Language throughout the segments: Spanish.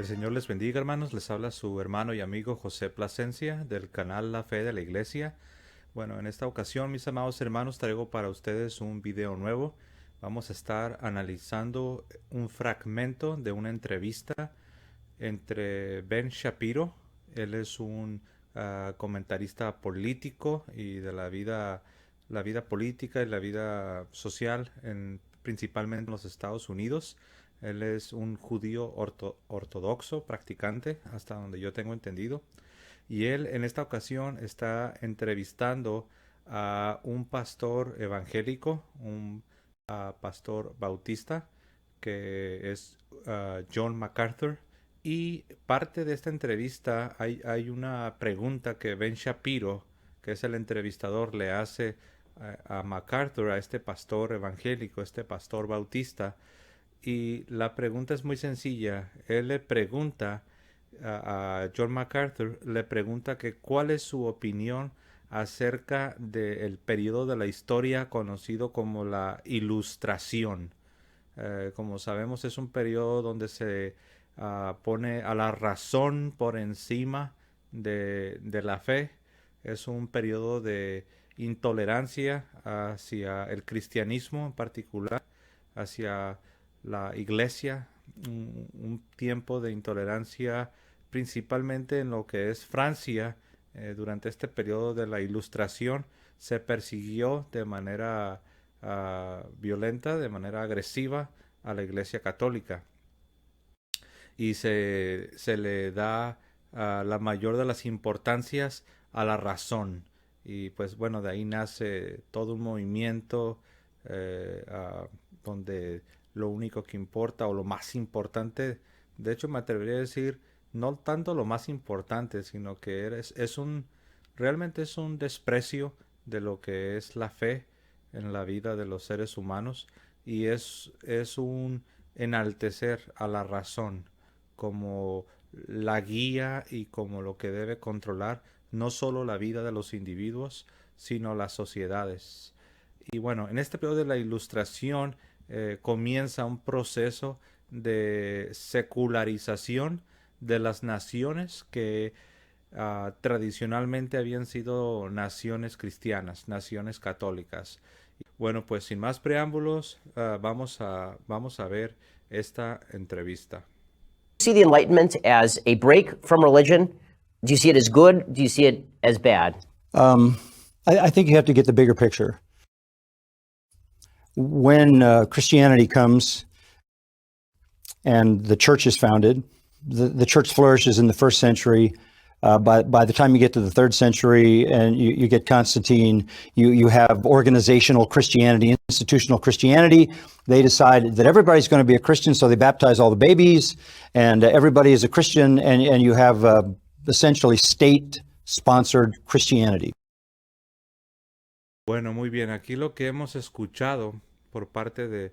El Señor les bendiga, hermanos. Les habla su hermano y amigo José Plasencia del canal La Fe de la Iglesia. Bueno, en esta ocasión, mis amados hermanos, traigo para ustedes un video nuevo. Vamos a estar analizando un fragmento de una entrevista entre Ben Shapiro. Él es un comentarista político y de la vida política y la vida social, principalmente en los Estados Unidos. Él es un judío ortodoxo practicante, hasta donde yo tengo entendido. Y él en esta ocasión está entrevistando a un pastor evangélico, un pastor bautista, que es John MacArthur. Y parte de esta entrevista hay una pregunta que Ben Shapiro, que es el entrevistador, le hace a MacArthur, a este pastor evangélico, este pastor bautista. Y la pregunta es muy sencilla. Él le pregunta a John MacArthur, le pregunta que cuál es su opinión acerca del periodo de la historia conocido como la Ilustración. Como sabemos, es un periodo donde se pone a la razón por encima de la fe. Es un periodo de intolerancia hacia el cristianismo en particular, hacia la iglesia, un tiempo de intolerancia principalmente en lo que es Francia. Durante este periodo de la Ilustración se persiguió de manera violenta, de manera agresiva a la Iglesia Católica, y se le da la mayor de las importancias a la razón. Y pues bueno, de ahí nace todo un movimiento donde lo único que importa o lo más importante, de hecho me atrevería a decir, no tanto lo más importante, sino que realmente es un desprecio de lo que es la fe en la vida de los seres humanos, y es un enaltecer a la razón como la guía y como lo que debe controlar no solo la vida de los individuos, sino las sociedades. Y bueno, en este periodo de la Ilustración comienza un proceso de secularización de las naciones que tradicionalmente habían sido naciones cristianas, naciones católicas. Bueno, pues sin más preámbulos, vamos a ver esta entrevista. See the Enlightenment as a break from religion? Do you see it as good? Do you see it as bad? I think you have to get the bigger picture. When Christianity comes and the church is founded, the church flourishes in the first century. By the time you get to the third century and you get Constantine, you have organizational Christianity, institutional Christianity. They decide that everybody's going to be a Christian, so they baptize all the babies, and everybody is a Christian, and you have essentially state-sponsored Christianity. Bueno, muy bien. Aquí lo que hemos escuchado por parte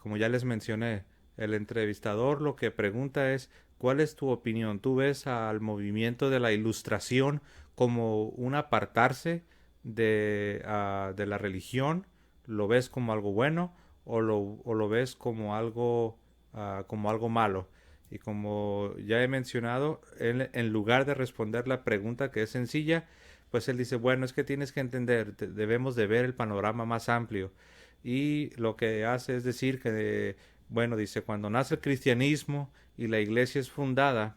como ya les mencioné, el entrevistador lo que pregunta es, ¿cuál es tu opinión? ¿Tú ves al movimiento de la Ilustración como un apartarse de la religión? ¿Lo ves como algo bueno o lo ves como algo malo? Y como ya he mencionado, él, en lugar de responder la pregunta, que es sencilla, pues él dice, bueno, es que tienes que entender, debemos de ver el panorama más amplio. Y lo que hace es decir que, bueno, dice, cuando nace el cristianismo y la iglesia es fundada,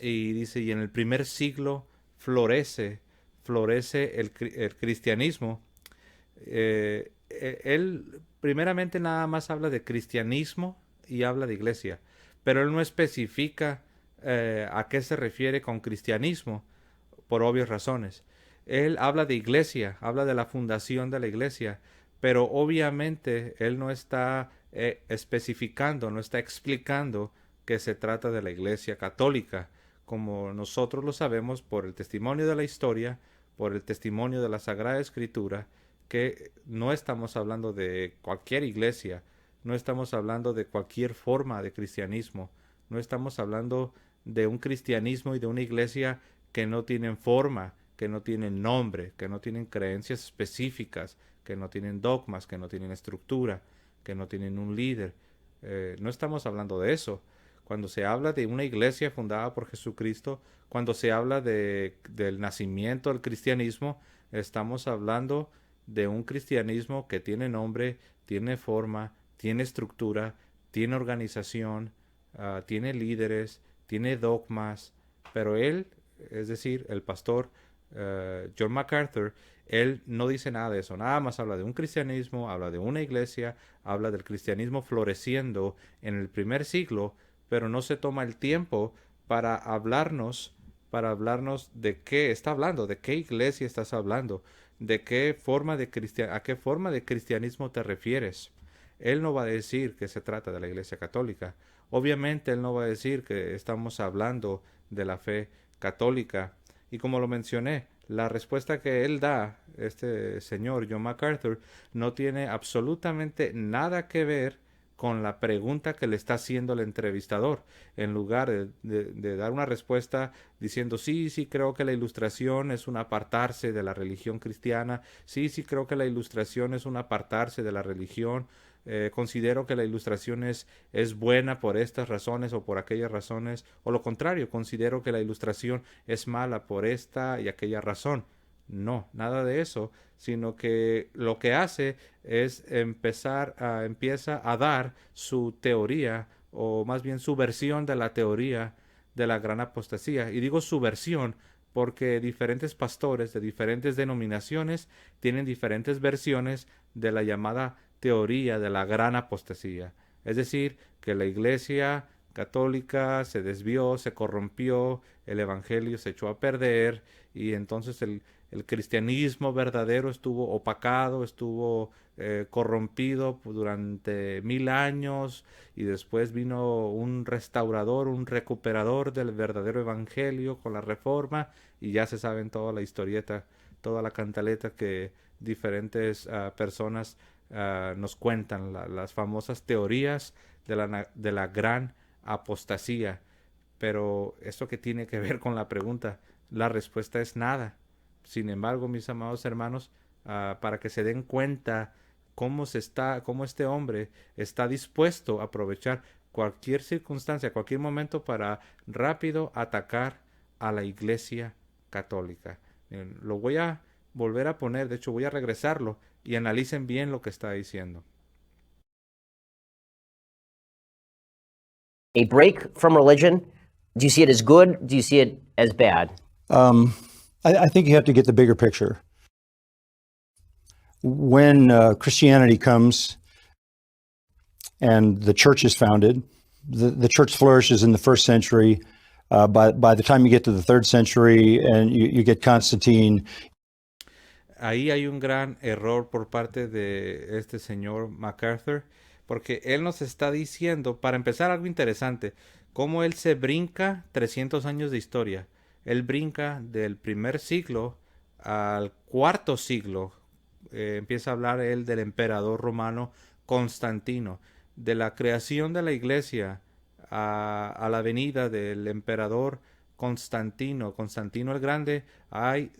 y dice, y en el primer siglo florece el cristianismo. Él primeramente nada más habla de cristianismo y habla de iglesia, pero él no especifica a qué se refiere con cristianismo, por obvias razones. Él habla de iglesia, habla de la fundación de la iglesia, pero obviamente él no está especificando, no está explicando que se trata de la Iglesia Católica, como nosotros lo sabemos por el testimonio de la historia, por el testimonio de la Sagrada Escritura, que no estamos hablando de cualquier iglesia, no estamos hablando de cualquier forma de cristianismo, no estamos hablando de un cristianismo y de una iglesia que no tienen forma, que no tienen nombre, que no tienen creencias específicas, que no tienen dogmas, que no tienen estructura, que no tienen un líder. No estamos hablando de eso. Cuando se habla de una iglesia fundada por Jesucristo, cuando se habla del nacimiento del cristianismo, estamos hablando de un cristianismo que tiene nombre, tiene forma, tiene estructura, tiene organización, tiene líderes, tiene dogmas, pero él, es decir, el pastor John MacArthur, él no dice nada de eso, nada más habla de un cristianismo, habla de una iglesia, habla del cristianismo floreciendo en el primer siglo, pero no se toma el tiempo para hablarnos de qué está hablando, de qué iglesia estás hablando, de qué forma de a qué forma de cristianismo te refieres. Él no va a decir que se trata de la Iglesia Católica. Obviamente él no va a decir que estamos hablando de la fe católica. Y como lo mencioné, la respuesta que él da, este señor John MacArthur, no tiene absolutamente nada que ver con la pregunta que le está haciendo el entrevistador. En lugar de dar una respuesta diciendo, sí, creo que la Ilustración es un apartarse de la religión cristiana, sí, creo que la Ilustración es un apartarse de la religión, considero que la Ilustración es buena por estas razones o por aquellas razones, o lo contrario, considero que la Ilustración es mala por esta y aquella razón. No, nada de eso, sino que lo que hace es empieza a dar su teoría, o más bien su versión de la teoría de la gran apostasía. Y digo su versión porque diferentes pastores de diferentes denominaciones tienen diferentes versiones de la llamada teoría de la gran apostasía. Es decir, que la Iglesia Católica se desvió, se corrompió, el Evangelio se echó a perder y entonces el cristianismo verdadero estuvo opacado, estuvo corrompido durante 1000 años y después vino un restaurador, un recuperador del verdadero Evangelio con la Reforma y ya se saben toda la historieta, toda la cantaleta que diferentes personas nos cuentan, las famosas teorías de la gran apostasía. Pero esto que tiene que ver con la pregunta, la respuesta es nada. Sin embargo, mis amados hermanos, para que se den cuenta cómo este hombre está dispuesto a aprovechar cualquier circunstancia, cualquier momento para rápido atacar a la Iglesia Católica. Lo voy a volver a poner, de hecho voy a regresarlo y analicen bien lo que está diciendo. A break from religion, do you see it as good? Do you see it as bad? I think you have to get the bigger picture. When Christianity comes and the church is founded, the church flourishes in the first century. By the time you get to the third century and you get Constantine. Ahí hay un gran error por parte de este señor MacArthur, porque él nos está diciendo, para empezar, algo interesante, cómo él se brinca 300 años de historia. Él brinca del primer siglo al cuarto siglo. Empieza a hablar él del emperador romano Constantino, de la creación de la iglesia a la venida del emperador Constantino el Grande, hay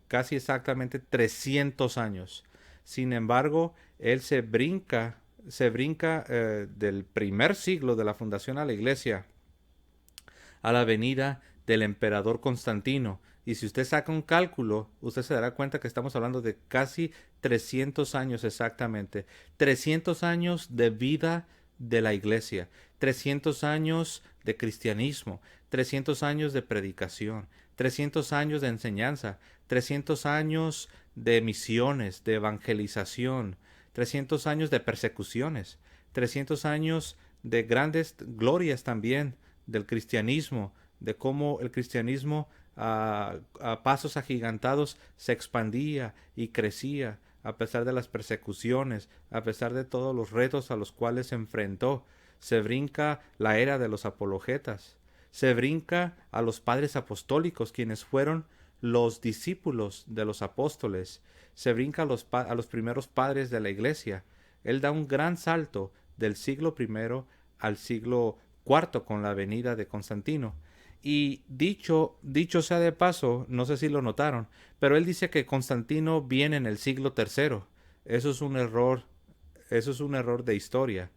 casi exactamente 300 años. Sin embargo, él se brinca del primer siglo de la fundación a la iglesia a la venida del emperador Constantino. Y si usted saca un cálculo, usted se dará cuenta que estamos hablando de casi 300 años exactamente. 300 años de vida de la iglesia. 300 años de cristianismo. 300 años de predicación. 300 años de enseñanza. 300 años de misiones, de evangelización. 300 años de persecuciones. 300 años de grandes glorias también del cristianismo, de cómo el cristianismo a pasos agigantados se expandía y crecía a pesar de las persecuciones, a pesar de todos los retos a los cuales se enfrentó. Se brinca la era de los apologetas, se brinca a los padres apostólicos, quienes fueron los discípulos de los apóstoles, se brinca a los primeros padres de la iglesia. Él da un gran salto del siglo I al siglo IV con la venida de Constantino. Y dicho sea de paso, no sé si lo notaron, pero él dice que Constantino viene en el siglo III. Eso es un error de historia.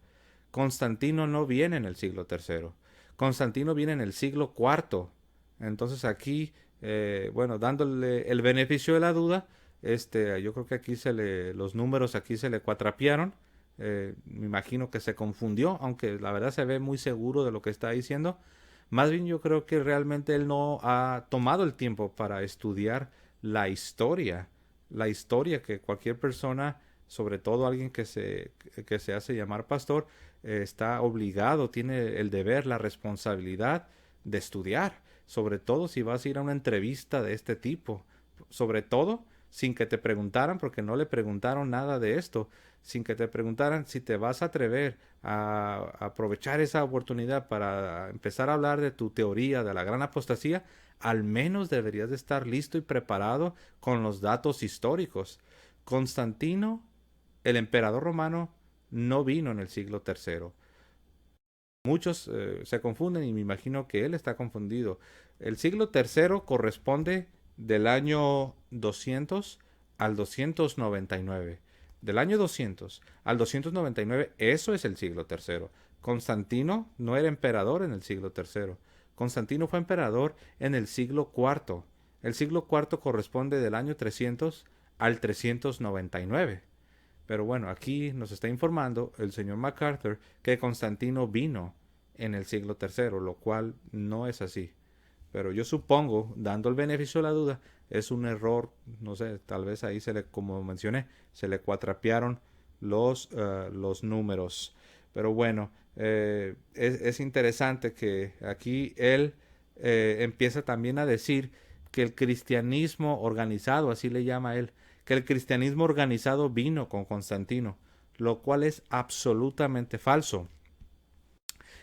Constantino no viene en el siglo III. Constantino viene en el siglo IV. Entonces aquí, bueno, dándole el beneficio de la duda, yo creo que aquí los números aquí se le cuatrapearon. Me imagino que se confundió, aunque la verdad se ve muy seguro de lo que está diciendo. Más bien yo creo que realmente él no ha tomado el tiempo para estudiar la historia que cualquier persona, sobre todo alguien que se hace llamar pastor, está obligado, tiene el deber, la responsabilidad de estudiar, sobre todo si vas a ir a una entrevista de este tipo, sobre todo sin que te preguntaran, porque no le preguntaron nada de esto, sin que te preguntaran si te vas a atrever a aprovechar esa oportunidad para empezar a hablar de tu teoría de la gran apostasía. Al menos deberías de estar listo y preparado con los datos históricos. Constantino, el emperador romano, no vino en el siglo III. Muchos se confunden y me imagino que él está confundido. El siglo III corresponde del año 200 al 299. Del año 200 al 299, eso es el siglo III. Constantino no era emperador en el siglo III. Constantino fue emperador en el siglo IV. El siglo IV corresponde del año 300 al 399. Pero bueno, aquí nos está informando el señor MacArthur que Constantino vino en el siglo III, lo cual no es así. Pero yo supongo, dando el beneficio de la duda, es un error, no sé, tal vez ahí como mencioné, se le cuatrapearon los números. Pero bueno, es interesante que aquí él empieza también a decir que el cristianismo organizado, así le llama él, que el cristianismo organizado vino con Constantino, lo cual es absolutamente falso.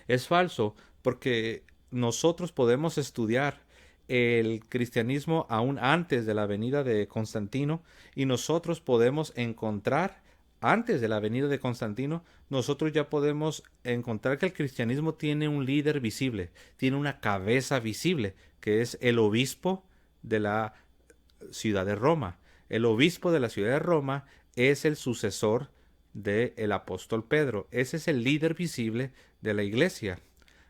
Es falso porque nosotros podemos estudiar el cristianismo aún antes de la venida de Constantino y nosotros podemos encontrar, antes de la venida de Constantino, nosotros ya podemos encontrar que el cristianismo tiene un líder visible, tiene una cabeza visible, que es el obispo de la ciudad de Roma. El obispo de la ciudad de Roma es el sucesor del apóstol Pedro. Ese es el líder visible de la iglesia.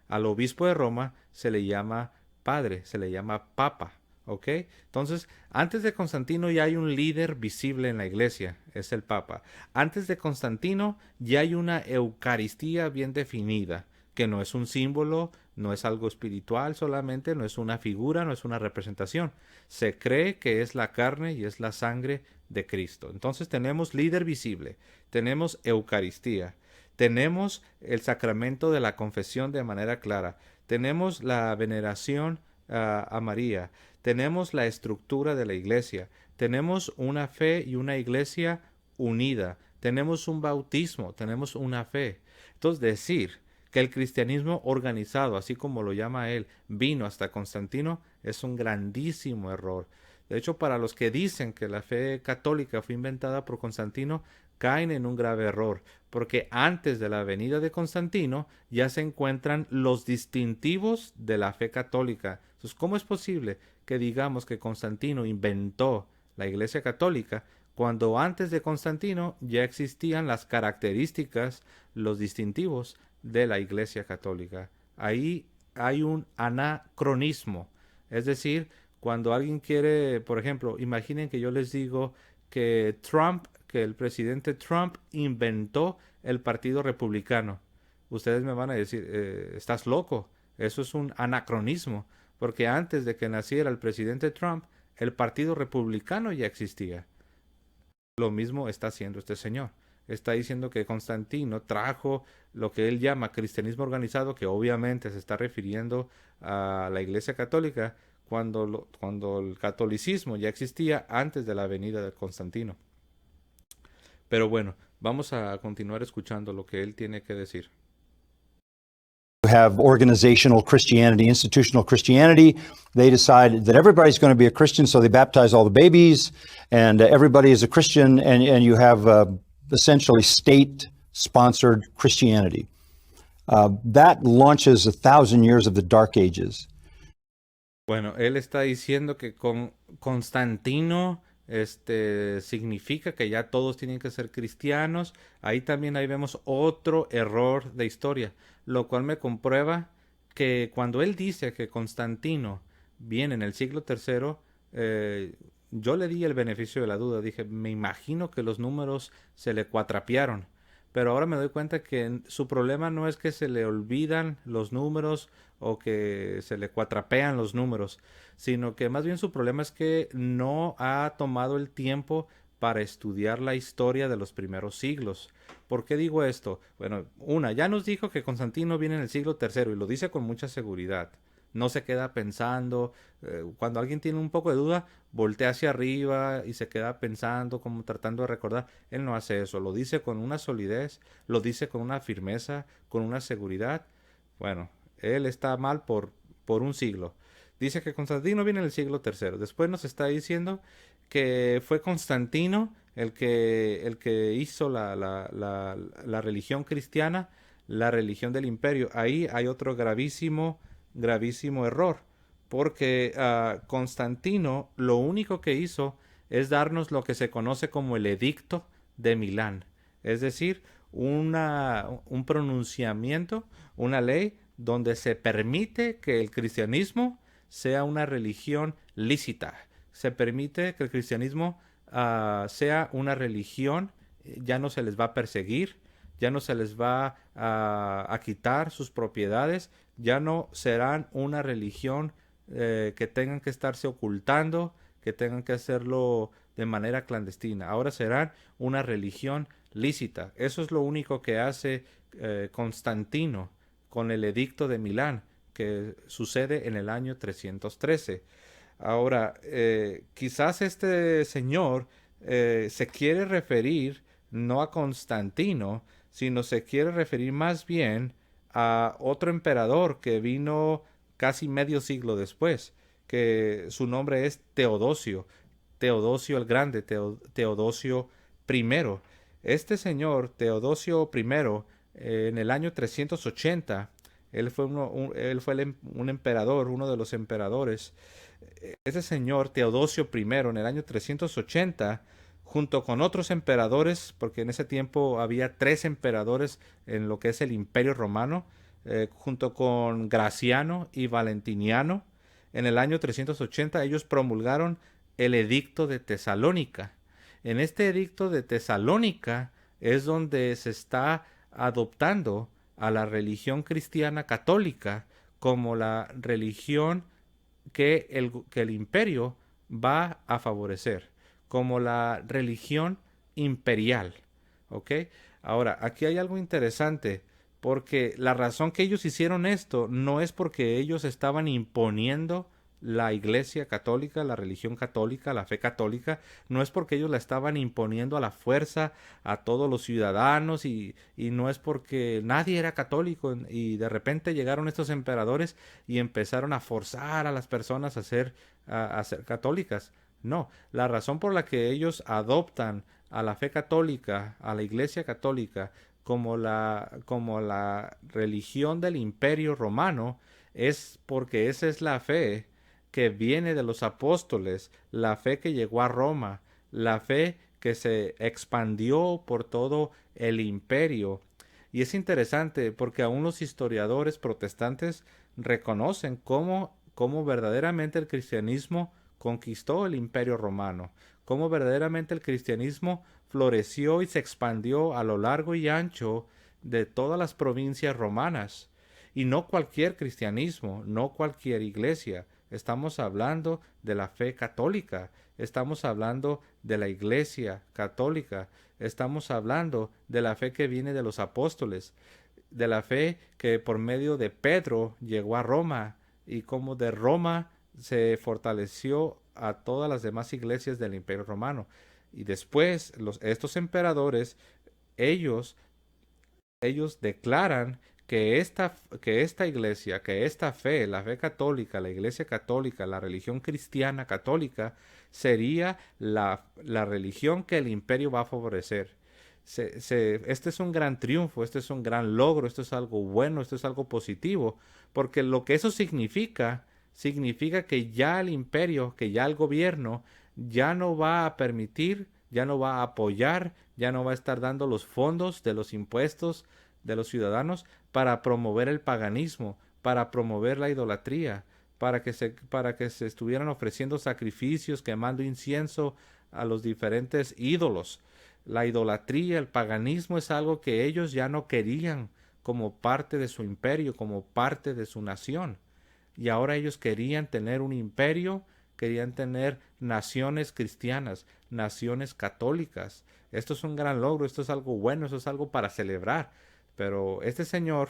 Al obispo de Roma se le llama padre, se le llama papa. ¿Ok? Entonces, antes de Constantino ya hay un líder visible en la iglesia, es el papa. Antes de Constantino ya hay una Eucaristía bien definida, que no es un símbolo, no es algo espiritual solamente, no es una figura, no es una representación. Se cree que es la carne y es la sangre de Cristo. Entonces tenemos líder visible, tenemos Eucaristía, tenemos el sacramento de la confesión de manera clara, tenemos la veneración a María, tenemos la estructura de la iglesia, tenemos una fe y una iglesia unida, tenemos un bautismo, tenemos una fe. Entonces decir que el cristianismo organizado, así como lo llama él, vino hasta Constantino, es un grandísimo error. De hecho, para los que dicen que la fe católica fue inventada por Constantino, caen en un grave error, porque antes de la venida de Constantino ya se encuentran los distintivos de la fe católica. Entonces, ¿cómo es posible que digamos que Constantino inventó la Iglesia Católica cuando antes de Constantino ya existían las características, los distintivos de la Iglesia Católica? Ahí hay un anacronismo. Es decir, cuando alguien quiere, por ejemplo, imaginen que yo les digo que el presidente Trump inventó el Partido Republicano. Ustedes me van a decir, estás loco, eso es un anacronismo, porque antes de que naciera el presidente Trump, el Partido Republicano ya existía. Lo mismo está haciendo este señor. Está diciendo que Constantino trajo lo que él llama cristianismo organizado, que obviamente se está refiriendo a la Iglesia Católica, cuando el catolicismo ya existía antes de la venida de Constantino. Pero bueno, vamos a continuar escuchando lo que él tiene que decir. You have organizational Christianity, institutional Christianity. They decide that everybody's going to be a Christian, so they baptize all the babies, and everybody is a Christian, and you have essentially state-sponsored Christianity. That launches 1,000 years of the Dark Ages. Bueno, él está diciendo que con Constantino significa que ya todos tienen que ser cristianos. Ahí vemos otro error de historia, lo cual me comprueba que cuando él dice que Constantino viene en el siglo III, yo le di el beneficio de la duda. Dije, me imagino que los números se le cuatrapearon. Pero ahora me doy cuenta que su problema no es que se le olvidan los números o que se le cuatrapean los números, sino que más bien su problema es que no ha tomado el tiempo para estudiar la historia de los primeros siglos. ¿Por qué digo esto? Bueno, ya nos dijo que Constantino viene en el siglo III y lo dice con mucha seguridad. No se queda pensando. Cuando alguien tiene un poco de duda, voltea hacia arriba y se queda pensando, como tratando de recordar. Él no hace eso. Lo dice con una solidez, lo dice con una firmeza, con una seguridad. Bueno, él está mal por un siglo. Dice que Constantino viene en el siglo III. Después nos está diciendo que fue Constantino el que hizo la religión cristiana, la religión del imperio. Ahí hay otro gravísimo error, porque Constantino lo único que hizo es darnos lo que se conoce como el Edicto de Milán, es decir, un pronunciamiento, una ley donde se permite que el cristianismo sea una religión lícita, se permite que el cristianismo sea una religión, ya no se les va a perseguir, ya no se les va a quitar sus propiedades, ya no serán una religión que tengan que estarse ocultando, que tengan que hacerlo de manera clandestina. Ahora serán una religión lícita. Eso es lo único que hace Constantino con el Edicto de Milán, que sucede en el año 313. Ahora, quizás este señor se quiere referir no a Constantino, sino se quiere referir más bien a otro emperador que vino casi medio siglo después, que su nombre es Teodosio, Teodosio el Grande, Teodosio I. Este señor, Teodosio I, en el año 380, él fue un emperador, uno de los emperadores. Ese señor, Teodosio I, en el año 380, junto con otros emperadores, porque en ese tiempo había 3 emperadores en lo que es el Imperio Romano, junto con Graciano y Valentiniano, en el año 380 ellos promulgaron el Edicto de Tesalónica. En este Edicto de Tesalónica es donde se está adoptando a la religión cristiana católica como la religión que el imperio va a favorecer, como la religión imperial. ¿Ok? Ahora, aquí hay algo interesante, porque la razón que ellos hicieron esto no es porque ellos estaban imponiendo la Iglesia Católica, la religión católica, la fe católica, no es porque ellos la estaban imponiendo a la fuerza a todos los ciudadanos y no es porque nadie era católico y de repente llegaron estos emperadores y empezaron a forzar a las personas a ser católicas. No, la razón por la que ellos adoptan a la fe católica, a la Iglesia Católica, como la religión del Imperio Romano, es porque esa es la fe que viene de los apóstoles, la fe que llegó a Roma, la fe que se expandió por todo el imperio. Y es interesante porque aún los historiadores protestantes reconocen cómo verdaderamente el cristianismo conquistó el imperio romano, cómo verdaderamente el cristianismo floreció y se expandió a lo largo y ancho de todas las provincias romanas. Y no cualquier cristianismo, no cualquier iglesia. Estamos hablando de la fe católica, estamos hablando de la Iglesia Católica, estamos hablando de la fe que viene de los apóstoles, de la fe que por medio de Pedro llegó a Roma y cómo de Roma se fortaleció a todas las demás iglesias del Imperio Romano. Y después estos emperadores, ellos declaran que esta iglesia, que esta fe, la fe católica, la Iglesia Católica, la religión cristiana católica, sería la religión que el imperio va a favorecer. Este es un gran triunfo, este es un gran logro, esto es algo bueno, esto es algo positivo, porque lo que eso significa que ya el imperio, que ya el gobierno, ya no va a permitir, ya no va a apoyar, ya no va a estar dando los fondos de los impuestos de los ciudadanos para promover el paganismo, para promover la idolatría, para que se estuvieran ofreciendo sacrificios, quemando incienso a los diferentes ídolos. La idolatría, el paganismo es algo que ellos ya no querían como parte de su imperio, como parte de su nación. Y ahora ellos querían tener un imperio, querían tener naciones cristianas, naciones católicas. Esto es un gran logro, esto es algo bueno, esto es algo para celebrar. Pero este señor,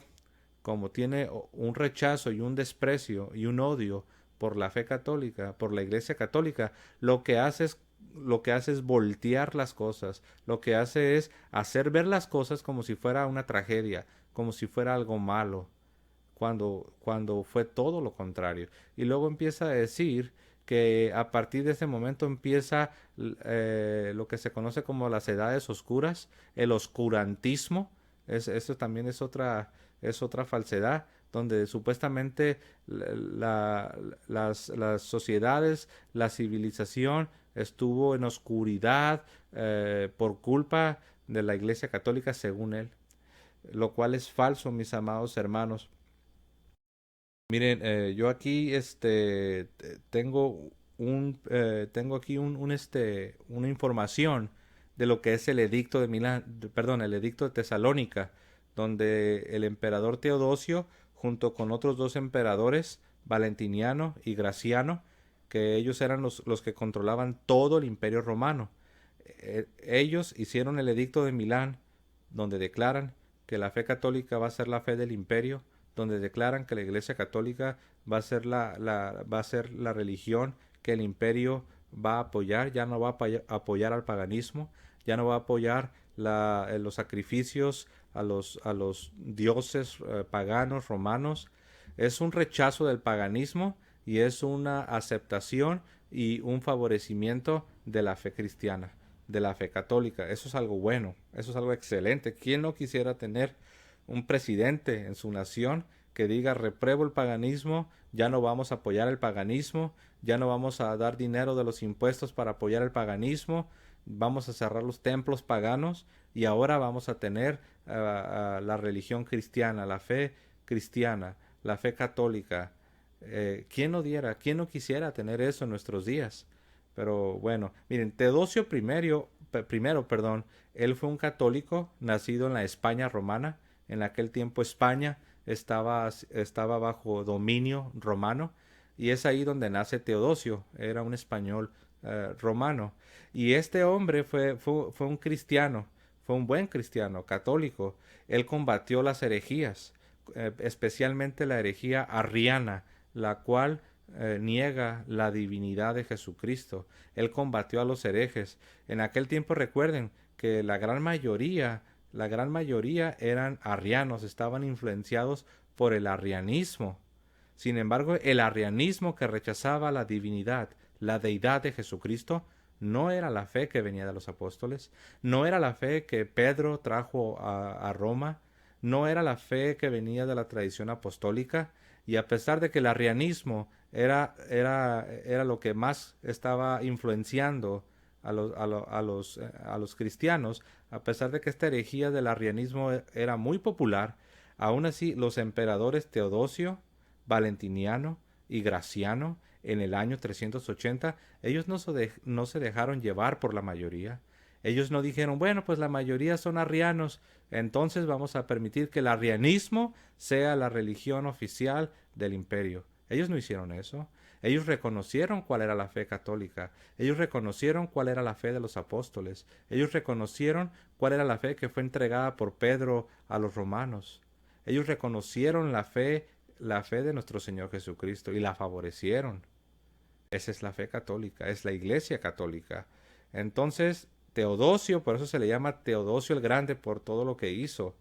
como tiene un rechazo y un desprecio y un odio por la fe católica, por la Iglesia Católica, lo que hace es voltear las cosas, lo que hace es hacer ver las cosas como si fuera una tragedia, como si fuera algo malo, cuando fue todo lo contrario. Y luego empieza a decir que a partir de ese momento empieza lo que se conoce como las edades oscuras, el oscurantismo. Eso también es otra falsedad, donde supuestamente las sociedades, la civilización estuvo en oscuridad por culpa de la Iglesia Católica, según él, lo cual es falso, mis amados hermanos. Miren, yo aquí tengo aquí una información de lo que es el edicto de Milán, perdón, el edicto de Tesalónica, donde el emperador Teodosio, junto con otros dos emperadores, Valentiniano y Graciano, que ellos eran los que controlaban todo el imperio romano. Ellos hicieron el edicto de Milán, donde declaran que la fe católica va a ser la fe del imperio, donde declaran que la Iglesia Católica va a ser va a ser la religión que el imperio va a apoyar, ya no va a apoyar al paganismo, ya no va a apoyar los sacrificios a los dioses paganos romanos. Es un rechazo del paganismo y es una aceptación y un favorecimiento de la fe cristiana, de la fe católica. Eso es algo bueno, eso es algo excelente. ¿Quién no quisiera tener un presidente en su nación que diga: repruebo el paganismo, ya no vamos a apoyar el paganismo, ya no vamos a dar dinero de los impuestos para apoyar el paganismo, vamos a cerrar los templos paganos y ahora vamos a tener la religión cristiana, la fe cristiana, la fe católica? ¿Quién no quisiera tener eso en nuestros días? Pero bueno, miren, Teodosio primero, perdón, él fue un católico nacido en la España romana. En aquel tiempo España estaba bajo dominio romano y es ahí donde nace Teodosio, era un español romano. Y este hombre fue un cristiano, fue un buen cristiano, católico. Él combatió las herejías, especialmente la herejía arriana, la cual niega la divinidad de Jesucristo. Él combatió a los herejes. En aquel tiempo recuerden que la gran mayoría eran arrianos, estaban influenciados por el arrianismo. Sin embargo, el arrianismo, que rechazaba la divinidad, la deidad de Jesucristo, no era la fe que venía de los apóstoles, no era la fe que Pedro trajo a Roma, no era la fe que venía de la tradición apostólica. Y a pesar de que el arrianismo era lo que más estaba influenciando a los cristianos, a pesar de que esta herejía del arrianismo era muy popular, aún así los emperadores Teodosio, Valentiniano y Graciano, en el año 380, ellos no se dejaron llevar por la mayoría. Ellos no dijeron: bueno, pues la mayoría son arrianos, entonces vamos a permitir que el arrianismo sea la religión oficial del imperio. Ellos no hicieron eso. Ellos reconocieron cuál era la fe católica. Ellos reconocieron cuál era la fe de los apóstoles. Ellos reconocieron cuál era la fe que fue entregada por Pedro a los romanos. Ellos reconocieron la fe de nuestro Señor Jesucristo y la favorecieron. Esa es la fe católica, es la Iglesia Católica. Entonces, Teodosio, por eso se le llama Teodosio el Grande, por todo lo que hizo.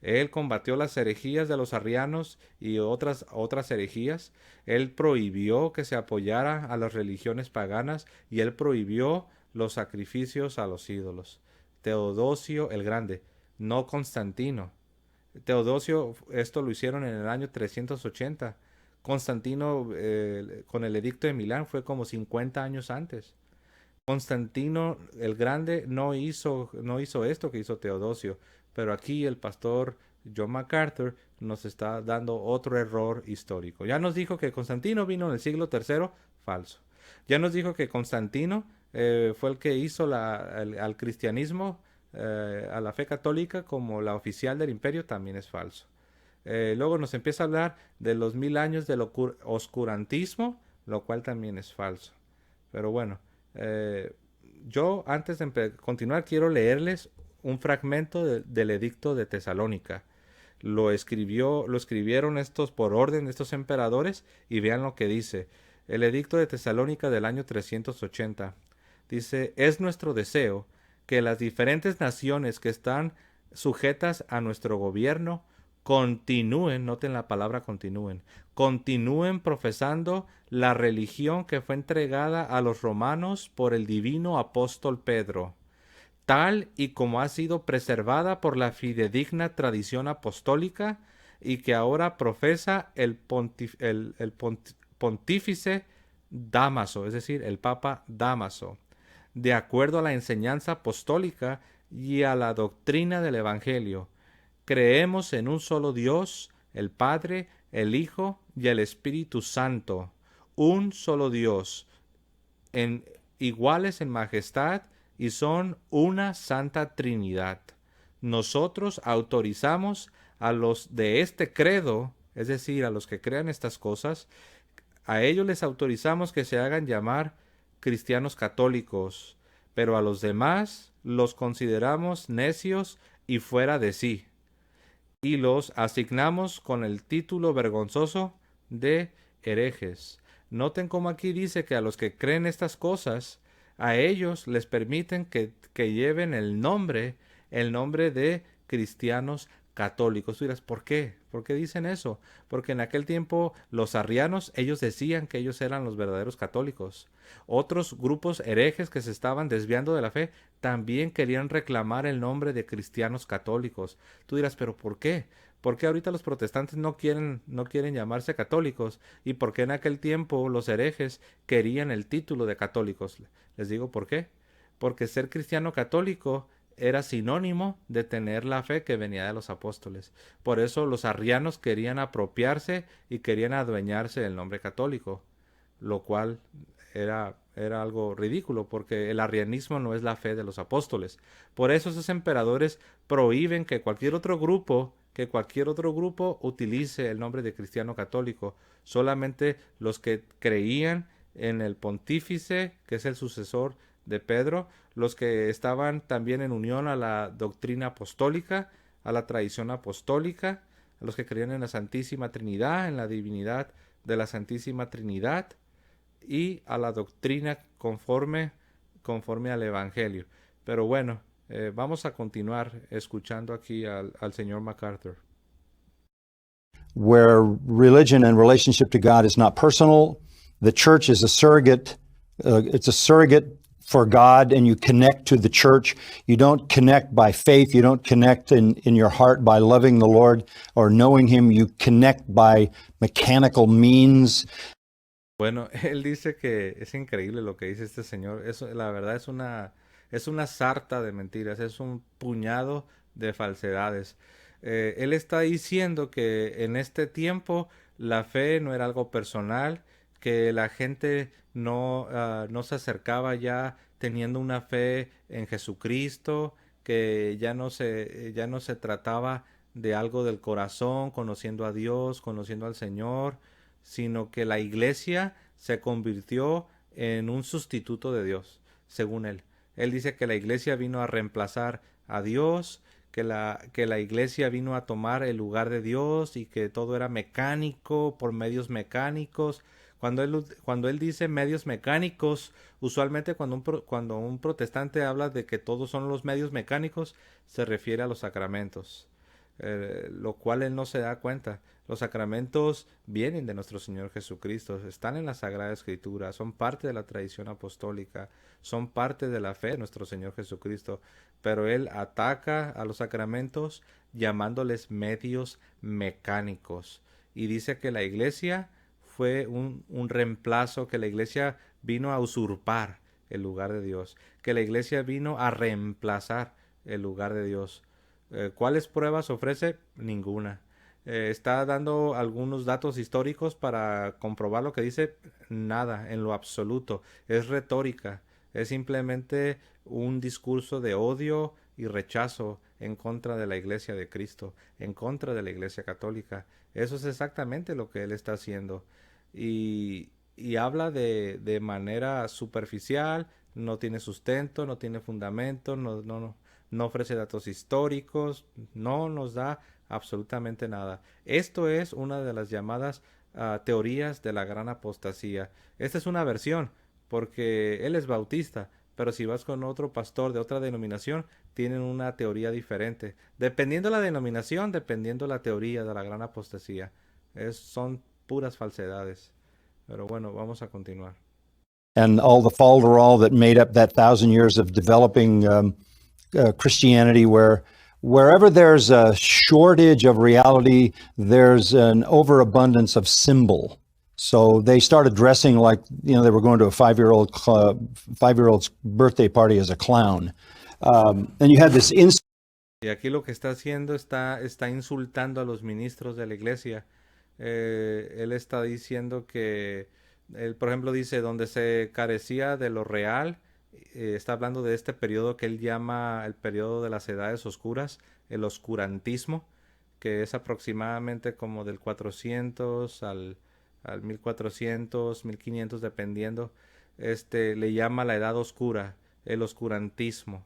Él combatió las herejías de los arrianos y otras herejías. Él prohibió que se apoyara a las religiones paganas y él prohibió los sacrificios a los ídolos. Teodosio el Grande, no Constantino. Teodosio, esto lo hicieron en el año 380. Constantino, con el edicto de Milán, fue como 50 años antes. Constantino el Grande no hizo esto que hizo Teodosio, pero aquí el pastor John MacArthur nos está dando otro error histórico. Ya nos dijo que Constantino vino en el siglo III, falso. Ya nos dijo que Constantino fue el que hizo al cristianismo, a la fe católica como la oficial del imperio, también es falso. Luego nos empieza a hablar de los 1000 años del oscurantismo, lo cual también es falso. Pero bueno, yo antes de continuar quiero leerles un fragmento del edicto de Tesalónica. Lo escribieron estos por orden de estos emperadores, y vean lo que dice. El edicto de Tesalónica del año 380 dice: es nuestro deseo que las diferentes naciones que están sujetas a nuestro gobierno continúen, noten la palabra continúen profesando la religión que fue entregada a los romanos por el divino apóstol Pedro, tal y como ha sido preservada por la fidedigna tradición apostólica y que ahora profesa el pontífice Dámaso, es decir, el Papa Dámaso, de acuerdo a la enseñanza apostólica y a la doctrina del Evangelio. Creemos en un solo Dios, el Padre, el Hijo y el Espíritu Santo, un solo Dios, iguales en majestad, y son una santa Trinidad. Nosotros autorizamos a los de este credo, es decir, a los que crean estas cosas, a ellos les autorizamos que se hagan llamar cristianos católicos, pero a los demás los consideramos necios y fuera de sí, y los asignamos con el título vergonzoso de herejes. Noten cómo aquí dice que a los que creen estas cosas, a ellos les permiten que lleven el nombre de cristianos católicos. Tú dirás, ¿por qué? ¿Por qué dicen eso? Porque en aquel tiempo los arrianos, ellos decían que ellos eran los verdaderos católicos. Otros grupos herejes que se estaban desviando de la fe también querían reclamar el nombre de cristianos católicos. Tú dirás, ¿pero por qué? ¿Por qué ahorita los protestantes no quieren llamarse católicos? ¿Y por qué en aquel tiempo los herejes querían el título de católicos? Les digo por qué. Porque ser cristiano católico era sinónimo de tener la fe que venía de los apóstoles. Por eso los arrianos querían apropiarse y querían adueñarse del nombre católico, lo cual era algo ridículo, porque el arrianismo no es la fe de los apóstoles. Por eso esos emperadores prohíben que cualquier otro grupo utilice el nombre de cristiano católico. Solamente los que creían en el pontífice, que es el sucesor de Pedro, los que estaban también en unión a la doctrina apostólica, a la tradición apostólica, a los que creían en la Santísima Trinidad, en la divinidad de la Santísima Trinidad, y a la doctrina conforme al Evangelio. Pero bueno, vamos a continuar escuchando aquí al señor MacArthur. Where religion and relationship to God is not personal, the church is a surrogate. It's a surrogate for God, and you connect to the church. You don't connect by faith. You don't connect in your heart by loving the Lord or knowing Him. You connect by mechanical means. Bueno, él dice que es increíble lo que dice este señor. Eso, la verdad, es una sarta de mentiras, es un puñado de falsedades. Él está diciendo que en este tiempo la fe no era algo personal, que la gente no se acercaba ya teniendo una fe en Jesucristo, que ya no se trataba de algo del corazón, conociendo a Dios, conociendo al Señor, sino que la iglesia se convirtió en un sustituto de Dios, según él. Él dice que la iglesia vino a reemplazar a Dios, que la iglesia vino a tomar el lugar de Dios y que todo era mecánico, por medios mecánicos. Cuando él dice medios mecánicos, usualmente cuando un protestante habla de que todos son los medios mecánicos, se refiere a los sacramentos, lo cual él no se da cuenta. Los sacramentos vienen de nuestro Señor Jesucristo, están en la Sagrada Escritura, son parte de la tradición apostólica, son parte de la fe de nuestro Señor Jesucristo, pero él ataca a los sacramentos llamándoles medios mecánicos, y dice que la iglesia fue un reemplazo, que la iglesia vino a usurpar el lugar de Dios, que la iglesia vino a reemplazar el lugar de Dios. ¿Cuáles pruebas ofrece? Ninguna. ¿Está dando algunos datos históricos para comprobar lo que dice? Nada, en lo absoluto. Es retórica. Es simplemente un discurso de odio y rechazo en contra de la Iglesia de Cristo, en contra de la Iglesia Católica. Eso es exactamente lo que él está haciendo. Y habla de manera superficial, no tiene sustento, no tiene fundamento, no ofrece datos históricos, no nos da absolutamente nada. Esto es una de las llamadas teorías de la gran apostasía. Esta es una versión, porque él es bautista, pero si vas con otro pastor de otra denominación, tienen una teoría diferente. Dependiendo la denominación, dependiendo la teoría de la gran apostasía. Son puras falsedades. Pero bueno, vamos a continuar. And all the falderall that made up that 1,000 years of developing Christianity, wherever there's a shortage of reality, there's an overabundance of symbol. So they started dressing like, you know, they were going to a five-year-old's birthday party as a clown. And you had this Y aquí lo que está haciendo está insultando a los ministros de la iglesia. Él está diciendo que, él, por ejemplo, dice, donde se carecía de lo real, está hablando de este periodo que él llama el periodo de las edades oscuras, el oscurantismo, que es aproximadamente como del 400 al 1400, 1500, dependiendo. Le llama la edad oscura, el oscurantismo.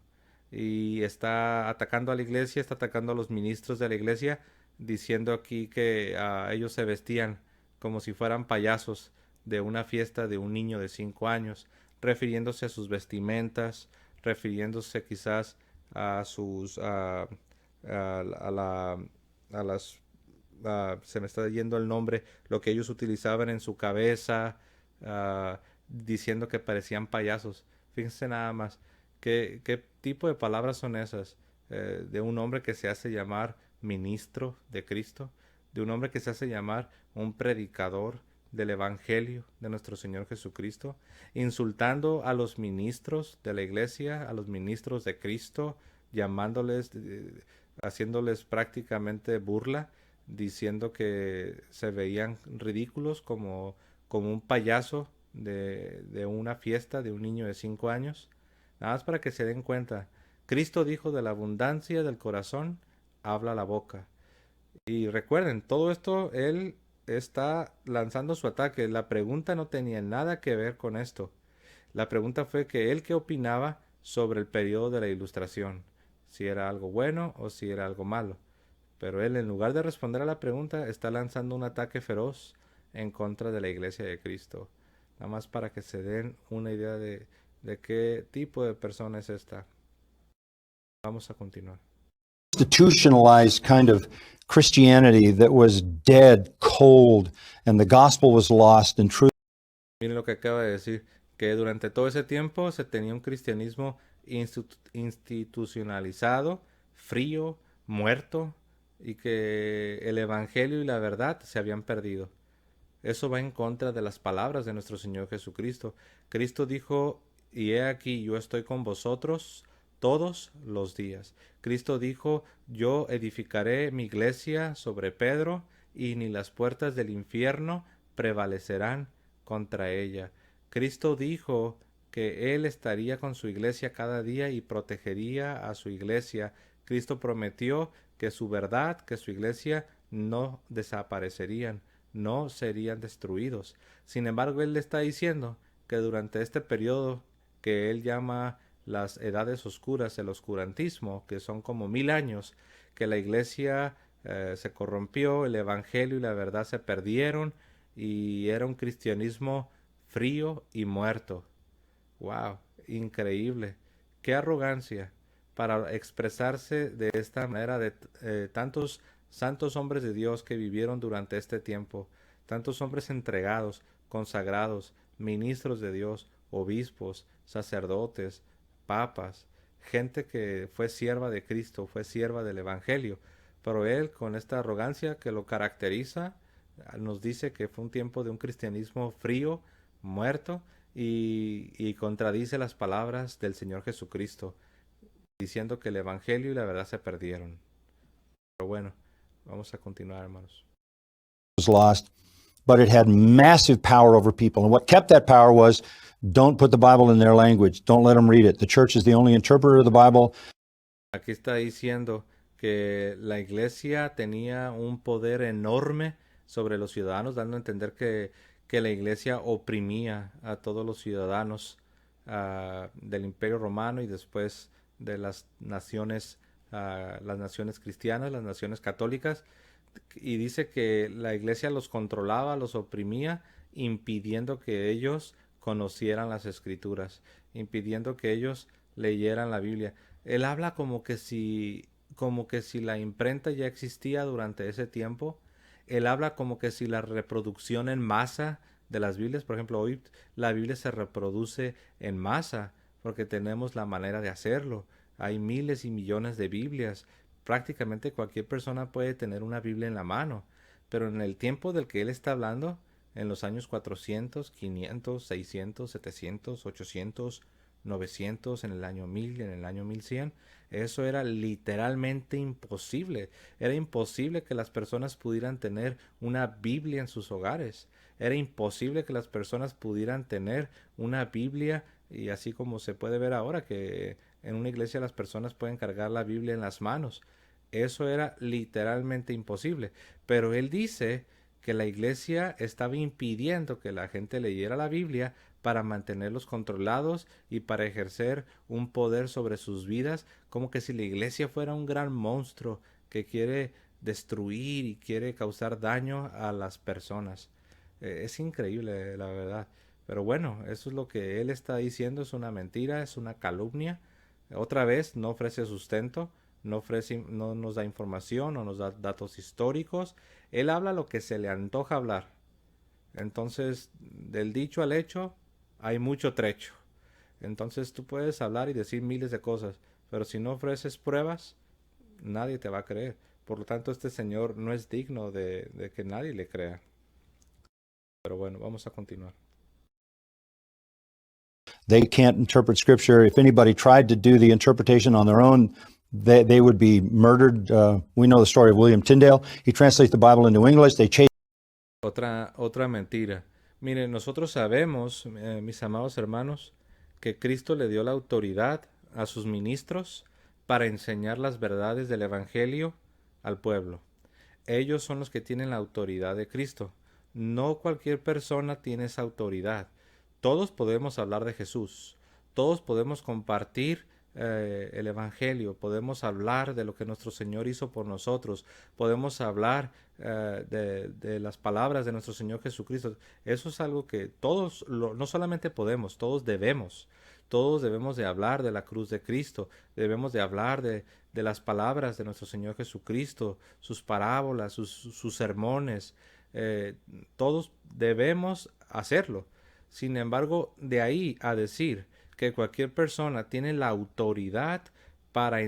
Y está atacando a la iglesia, está atacando a los ministros de la iglesia, diciendo aquí que ellos se vestían como si fueran payasos de una fiesta de un niño de 5 años, refiriéndose a sus vestimentas, refiriéndose quizás a sus se me está yendo el nombre, lo que ellos utilizaban en su cabeza, diciendo que parecían payasos. Fíjense nada más, ¿qué tipo de palabras son esas? De un hombre que se hace llamar ministro de Cristo, de un hombre que se hace llamar un predicador del Evangelio de nuestro Señor Jesucristo, insultando a los ministros de la iglesia, a los ministros de Cristo, llamándoles, haciéndoles prácticamente burla, diciendo que se veían ridículos como un payaso de una fiesta de un niño de 5 años. Nada más para que se den cuenta. Cristo dijo, de la abundancia del corazón habla la boca. Y recuerden, todo esto él está lanzando su ataque. La pregunta no tenía nada que ver con esto. La pregunta fue que él qué opinaba sobre el periodo de la Ilustración, si era algo bueno o si era algo malo. Pero él, en lugar de responder a la pregunta, está lanzando un ataque feroz en contra de la Iglesia de Cristo. Nada más para que se den una idea de qué tipo de persona es esta. Vamos a continuar. Institutionalized kind of Christianity that was dead, cold, and the gospel was lost and truth. Miren lo que acaba de decir, que durante todo ese tiempo se tenía un cristianismo institucionalizado, frío, muerto, y que el evangelio y la verdad se habían perdido. Eso va en contra de las palabras de nuestro Señor Jesucristo. Cristo dijo, y he aquí, yo estoy con vosotros todos los días. Cristo dijo, yo edificaré mi iglesia sobre Pedro, y ni las puertas del infierno prevalecerán contra ella. Cristo dijo que Él estaría con su iglesia cada día y protegería a su iglesia. Cristo prometió que su verdad, que su iglesia no desaparecerían, no serían destruidos. Sin embargo, Él le está diciendo que durante este periodo que Él llama las edades oscuras, el oscurantismo, que son como 1000 años, que la iglesia se corrompió, el evangelio y la verdad se perdieron, y era un cristianismo frío y muerto. ¡Wow! Increíble. ¡Qué arrogancia! Para expresarse de esta manera de tantos santos hombres de Dios que vivieron durante este tiempo, tantos hombres entregados, consagrados, ministros de Dios, obispos, sacerdotes, papas, gente que fue sierva de Cristo, fue sierva del Evangelio, pero él, con esta arrogancia que lo caracteriza, nos dice que fue un tiempo de un cristianismo frío, muerto, y contradice las palabras del Señor Jesucristo, diciendo que el Evangelio y la verdad se perdieron. Pero bueno, vamos a continuar, hermanos. Was lost, but it had massive power over people. And what kept that power was don't put the Bible in their language. Don't let them read it. The church is the only interpreter of the Bible. Aquí está diciendo que la iglesia tenía un poder enorme sobre los ciudadanos, dando a entender que la iglesia oprimía a todos los ciudadanos del Imperio Romano y después de las naciones cristianas, las naciones católicas. Y dice que la iglesia los controlaba, los oprimía, impidiendo que ellos conocieran las escrituras, impidiendo que ellos leyeran la Biblia. Él habla como que si la imprenta ya existía durante ese tiempo. Él habla como que si la reproducción en masa de las Biblias, por ejemplo, hoy la Biblia se reproduce en masa porque tenemos la manera de hacerlo. Hay miles y millones de Biblias. Prácticamente cualquier persona puede tener una Biblia en la mano. Pero en el tiempo del que él está hablando, en los años 400, 500, 600, 700, 800, 900, en el año 1000, en el año 1100, eso era literalmente imposible. Era imposible que las personas pudieran tener una Biblia en sus hogares. Era imposible que las personas pudieran tener una Biblia, y así como se puede ver ahora que en una iglesia las personas pueden cargar la Biblia en las manos. Eso era literalmente imposible. Pero él dice que la iglesia estaba impidiendo que la gente leyera la Biblia para mantenerlos controlados y para ejercer un poder sobre sus vidas, como que si la iglesia fuera un gran monstruo que quiere destruir y quiere causar daño a las personas. Es increíble, la verdad. Pero bueno, eso es lo que él está diciendo, es una mentira, es una calumnia. Otra vez, no ofrece sustento, no nos da información, no nos da datos históricos. Él habla lo que se le antoja hablar. Entonces, del dicho al hecho, hay mucho trecho. Entonces tú puedes hablar y decir miles de cosas, pero si no ofreces pruebas, nadie te va a creer. Por lo tanto, este señor no es digno de que nadie le crea. Pero bueno, vamos a continuar. They can't interpret Scripture. If anybody tried to do the interpretation on their own, they would be murdered. We know the story of William Tyndale. He translates the Bible into English. They chase. Otra mentira. Miren, nosotros sabemos, mis amados hermanos, que Cristo le dio la autoridad a sus ministros para enseñar las verdades del Evangelio al pueblo. Ellos son los que tienen la autoridad de Cristo. No cualquier persona tiene esa autoridad. Todos podemos hablar de Jesús. Todos podemos compartir el Evangelio. Podemos hablar de lo que nuestro Señor hizo por nosotros. Podemos hablar de las palabras de nuestro Señor Jesucristo. Eso es algo que todos, no solamente podemos, todos debemos. Todos debemos de hablar de la cruz de Cristo. Debemos de hablar de las palabras de nuestro Señor Jesucristo, sus parábolas, sus sermones. Todos debemos hacerlo. Sin embargo, de ahí a decir que cualquier persona tiene la autoridad para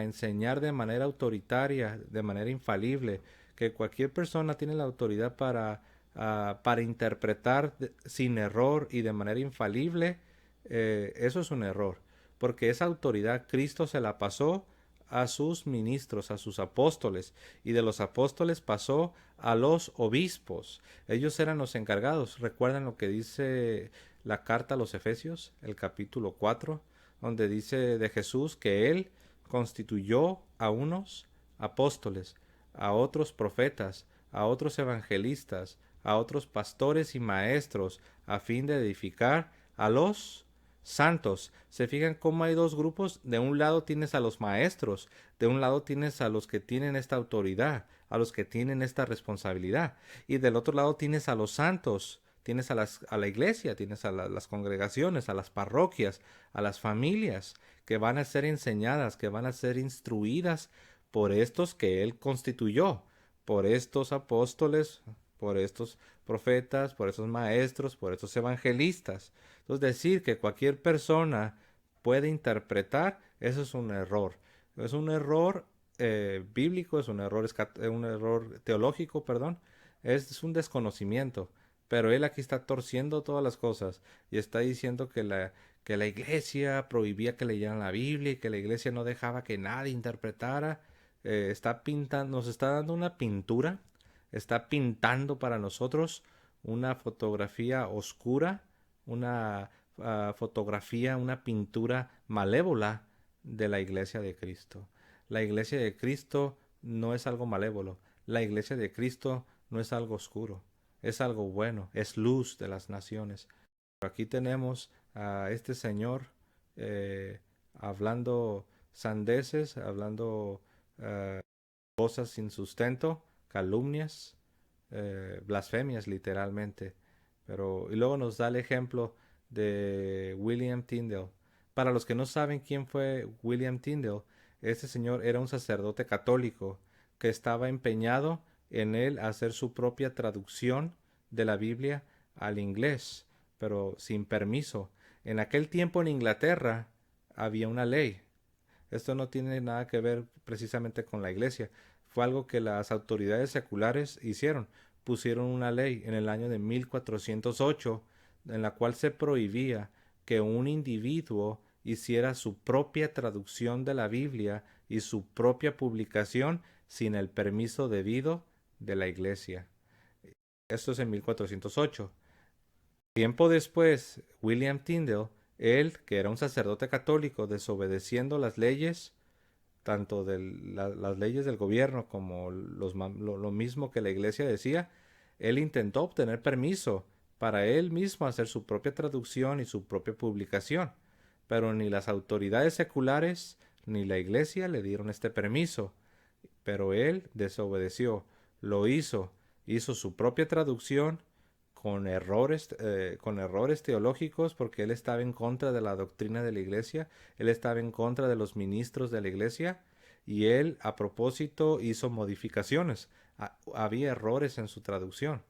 enseñar de manera autoritaria, de manera infalible, que cualquier persona tiene la autoridad para interpretar sin error y de manera infalible, eso es un error, porque esa autoridad Cristo se la pasó a sus ministros, a sus apóstoles, y de los apóstoles pasó a los obispos. Ellos eran los encargados. ¿Recuerdan lo que dice la carta a los Efesios, el capítulo 4, donde dice de Jesús que Él constituyó a unos apóstoles, a otros profetas, a otros evangelistas, a otros pastores y maestros, a fin de edificar a los santos? ¿Se fijan cómo hay dos grupos? De un lado tienes a los maestros, de un lado tienes a los que tienen esta autoridad, a los que tienen esta responsabilidad, y del otro lado tienes a los santos, tienes a la iglesia, tienes a las congregaciones, a las parroquias, a las familias, que van a ser enseñadas, que van a ser instruidas por estos que Él constituyó, por estos apóstoles, por estos profetas, por estos maestros, por estos evangelistas. Entonces, decir que cualquier persona puede interpretar, eso es un error. Es un error bíblico, es un error teológico, perdón. Es un desconocimiento. Pero él aquí está torciendo todas las cosas y está diciendo que la iglesia prohibía que leyeran la Biblia y que la iglesia no dejaba que nadie interpretara. nos está dando una pintura, está pintando para nosotros una fotografía oscura, una fotografía, una pintura malévola de la Iglesia de Cristo. La Iglesia de Cristo no es algo malévolo. La Iglesia de Cristo no es algo oscuro. Es algo bueno. Es luz de las naciones. Aquí tenemos a este señor hablando sandeces, hablando cosas sin sustento, calumnias, blasfemias literalmente. Y luego nos da el ejemplo de William Tyndale. Para los que no saben quién fue William Tyndale, este señor era un sacerdote católico que estaba empeñado en él hacer su propia traducción de la Biblia al inglés, pero sin permiso. En aquel tiempo en Inglaterra había una ley. Esto no tiene nada que ver precisamente con la iglesia. Fue algo que las autoridades seculares hicieron. Pusieron una ley en el año de 1408 en la cual se prohibía que un individuo hiciera su propia traducción de la Biblia y su propia publicación sin el permiso debido de la iglesia. Esto es en 1408. Tiempo después, William Tyndale, él, que era un sacerdote católico, desobedeciendo las leyes, tanto de las leyes del gobierno como lo mismo que la iglesia decía, él intentó obtener permiso para él mismo hacer su propia traducción y su propia publicación, pero ni las autoridades seculares ni la iglesia le dieron este permiso, pero él desobedeció, lo hizo su propia traducción con errores teológicos, porque él estaba en contra de la doctrina de la iglesia, él estaba en contra de los ministros de la iglesia, y él a propósito hizo modificaciones. Había errores en su traducción.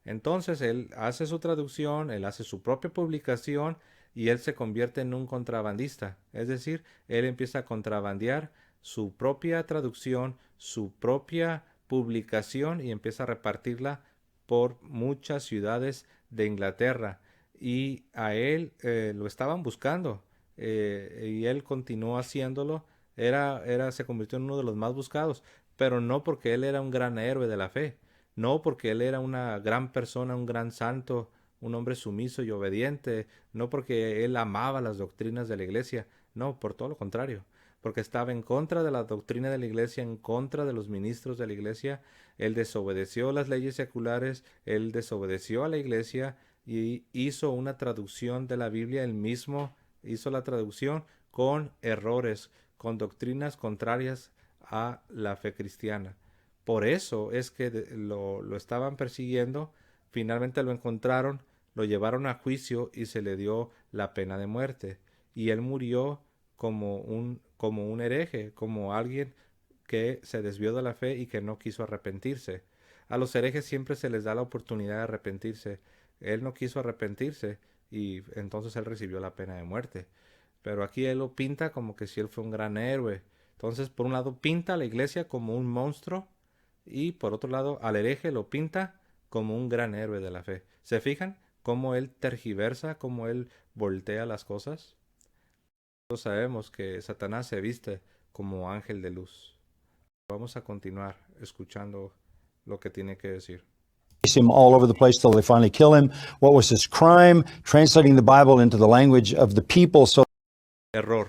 Entonces él hace su traducción, él hace su propia publicación y él se convierte en un contrabandista. Es decir, él empieza a contrabandear su propia traducción, su propia publicación y empieza a repartirla por muchas ciudades de Inglaterra. Y a él lo estaban buscando y él continuó haciéndolo. Se convirtió en uno de los más buscados, pero no porque él era un gran héroe de la fe, no porque él era una gran persona, un gran santo, un hombre sumiso y obediente, no porque él amaba las doctrinas de la iglesia, no, por todo lo contrario, porque estaba en contra de la doctrina de la iglesia, en contra de los ministros de la iglesia. Él desobedeció las leyes seculares, él desobedeció a la iglesia y hizo una traducción de la Biblia, él mismo hizo la traducción con errores, con doctrinas contrarias a la fe cristiana. Por eso es que lo estaban persiguiendo, finalmente lo encontraron, lo llevaron a juicio y se le dio la pena de muerte. Y él murió como un hereje, como alguien que se desvió de la fe y que no quiso arrepentirse. A los herejes siempre se les da la oportunidad de arrepentirse. Él no quiso arrepentirse y entonces él recibió la pena de muerte. Pero aquí él lo pinta como que si él fue un gran héroe. Entonces, por un lado, pinta a la iglesia como un monstruo y por otro lado, al hereje lo pinta como un gran héroe de la fe. ¿Se fijan cómo él tergiversa, cómo él voltea las cosas? Todos sabemos que Satanás se viste como ángel de luz. Vamos a continuar escuchando lo que tiene que decir. Him all over the place till they finally kill him. What was his crime? Translating the Bible into the language of the people. Error.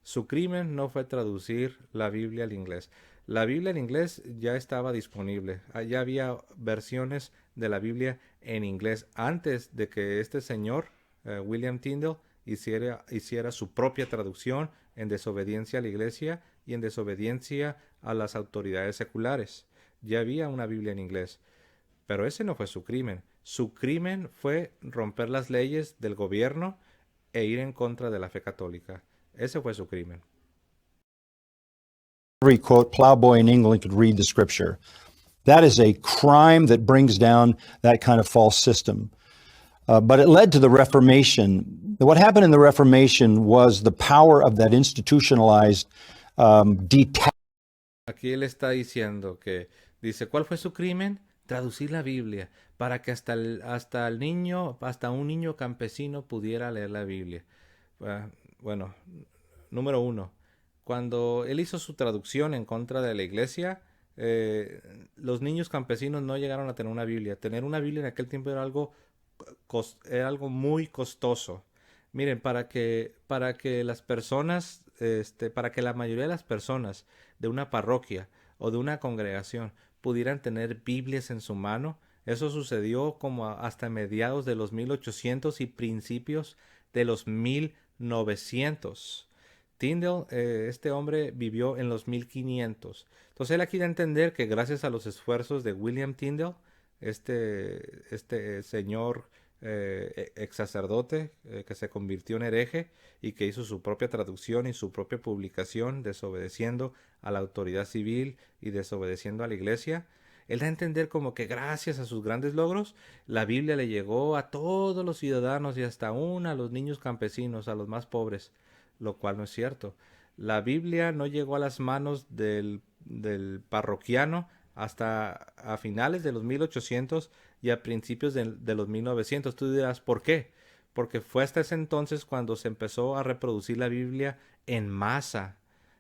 Su crimen no fue traducir la Biblia al inglés. La Biblia en inglés ya estaba disponible. Ya había versiones de la Biblia en inglés antes de que este señor, William Tyndale, hiciera su propia traducción en desobediencia a la iglesia y en desobediencia a las autoridades seculares. Ya había una Biblia en inglés. Pero ese no fue su crimen. Su crimen fue romper las leyes del gobierno e ir en contra de la fe católica. Ese fue su crimen. Every, quote, plowboy in England could read the scripture. That is a crime that brings down that kind of false system. But it led to the Reformation. What happened in the Reformation was the power of that institutionalized detachment. Aquí él está diciendo que, dice, ¿cuál fue su crimen? Traducir la Biblia para que hasta un niño campesino pudiera leer la Biblia. Bueno, número uno, Cuando él hizo su traducción en contra de la iglesia, los niños campesinos no llegaron a tener una Biblia. Tener una Biblia en aquel tiempo era algo muy costoso. Miren, para que las personas, para que la mayoría de las personas de una parroquia o de una congregación pudieran tener Biblias en su mano, eso sucedió como hasta mediados de los 1800 y principios de los 1900. Tyndale, este hombre vivió en los 1500. Entonces él aquí da a entender que gracias a los esfuerzos de William Tyndale, este señor ex sacerdote que se convirtió en hereje y que hizo su propia traducción y su propia publicación, desobedeciendo a la autoridad civil y desobedeciendo a la iglesia, él da a entender como que gracias a sus grandes logros, la Biblia le llegó a todos los ciudadanos y hasta aún a los niños campesinos, a los más pobres, lo cual no es cierto. La Biblia no llegó a las manos del parroquiano hasta a finales de los 1800 y a principios de los 1900. Tú dirás, ¿por qué? Porque fue hasta ese entonces cuando se empezó a reproducir la Biblia en masa.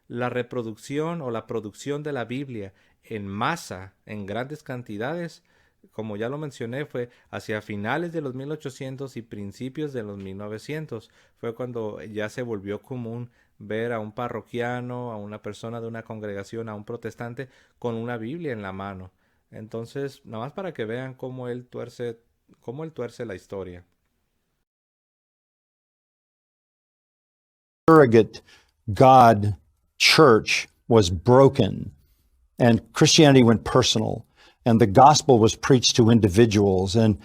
La reproducción o la producción de la Biblia en masa, en grandes cantidades, como ya lo mencioné, fue hacia finales de los 1800 y principios de los 1900. Fue cuando ya se volvió común ver a un parroquiano, a una persona de una congregación, a un protestante con una Biblia en la mano. Entonces, nada más para que vean cómo él tuerce la historia. Surrogate God church was broken, and Christianity went personal, and the gospel was preached to individuals, and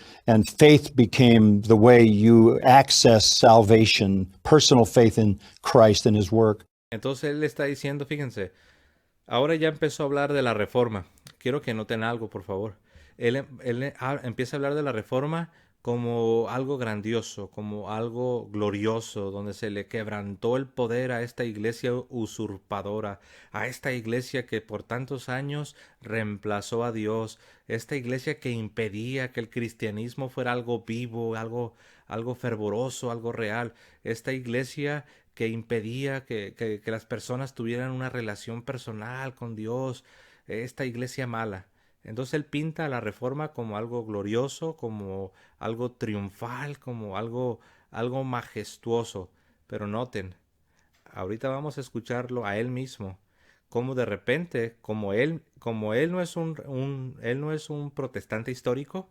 faith became the way you access salvation, personal faith in Christ and his work. Entonces él está diciendo, fíjense, ahora ya empezó a hablar de la reforma. Quiero que noten algo, por favor. Él empieza a hablar de la reforma como algo grandioso, como algo glorioso, donde se le quebrantó el poder a esta iglesia usurpadora, a esta iglesia que por tantos años reemplazó a Dios, esta iglesia que impedía que el cristianismo fuera algo vivo, algo fervoroso, algo real, esta iglesia que impedía que las personas tuvieran una relación personal con Dios, esta iglesia mala. Entonces él pinta a la reforma como algo glorioso, como algo triunfal, como algo majestuoso. Pero noten, ahorita vamos a escucharlo a él mismo, como de repente, como él no es él no es un protestante histórico,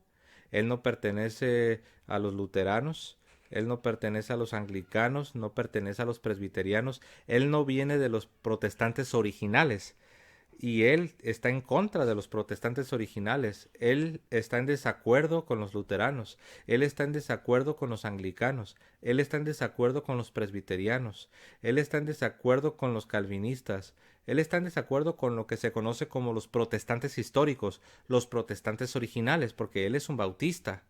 él no pertenece a los luteranos, él no pertenece a los anglicanos, no pertenece a los presbiterianos, él no viene de los protestantes originales. Y él está en contra de los protestantes originales. Él está en desacuerdo con los luteranos. Él está en desacuerdo con los anglicanos. Él está en desacuerdo con los presbiterianos. Él está en desacuerdo con los calvinistas. Él está en desacuerdo con lo que se conoce como los protestantes históricos, los protestantes originales, porque él es un bautista.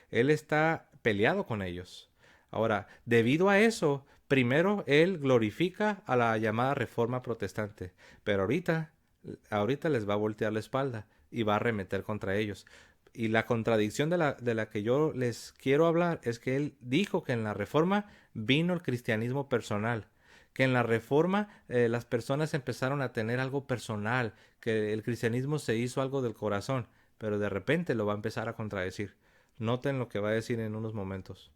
Él está peleado con ellos. Ahora, debido a eso, primero él glorifica a la llamada Reforma Protestante, pero ahorita les va a voltear la espalda y va a arremeter contra ellos. Y la contradicción de la que yo les quiero hablar es que él dijo que en la Reforma vino el cristianismo personal, que en la Reforma las personas empezaron a tener algo personal, que el cristianismo se hizo algo del corazón, pero de repente lo va a empezar a contradecir. Noten lo que va a decir en unos momentos.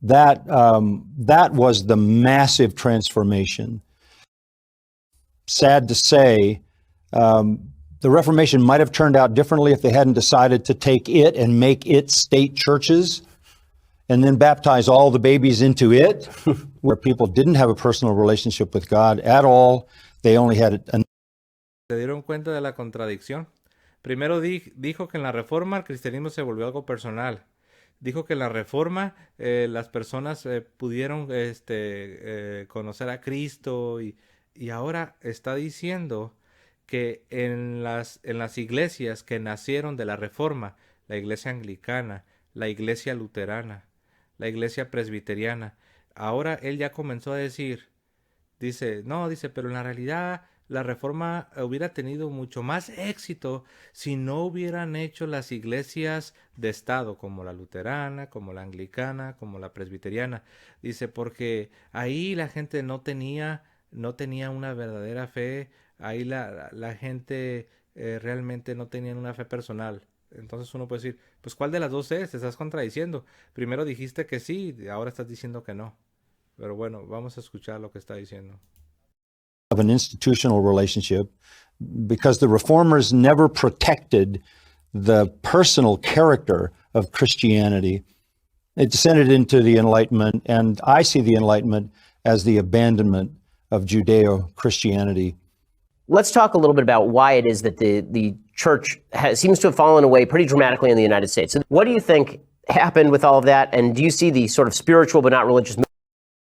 That was the massive transformation. Sad to say, the Reformation might have turned out differently if they hadn't decided to take it and make it state churches and then baptize all the babies into it, where people didn't have a personal relationship with God at all. They only had ¿Se dieron cuenta de la contradicción? Primero dijo que en la Reforma el cristianismo se volvió algo personal. Dijo que en la Reforma las personas pudieron conocer a Cristo y ahora está diciendo que en las iglesias que nacieron de la Reforma, la iglesia anglicana, la iglesia luterana, la iglesia presbiteriana, ahora él ya comenzó a decir, dice, pero en la realidad la Reforma hubiera tenido mucho más éxito si no hubieran hecho las iglesias de Estado, como la luterana, como la anglicana, como la presbiteriana. Dice, porque ahí la gente no tenía no tenía una verdadera fe, ahí la gente realmente no tenía una fe personal. Entonces uno puede decir, pues ¿cuál de las dos es? Te estás contradiciendo. Primero dijiste que sí, ahora estás diciendo que no. Pero bueno, vamos a escuchar lo que está diciendo. Of an institutional relationship, because the reformers never protected the personal character of Christianity. It descended into the Enlightenment, and I see the Enlightenment as the abandonment of Judeo-Christianity. Let's talk a little bit about why it is that the church seems to have fallen away pretty dramatically in the United States. So what do you think happened with all of that? And do you see the sort of spiritual but not religious?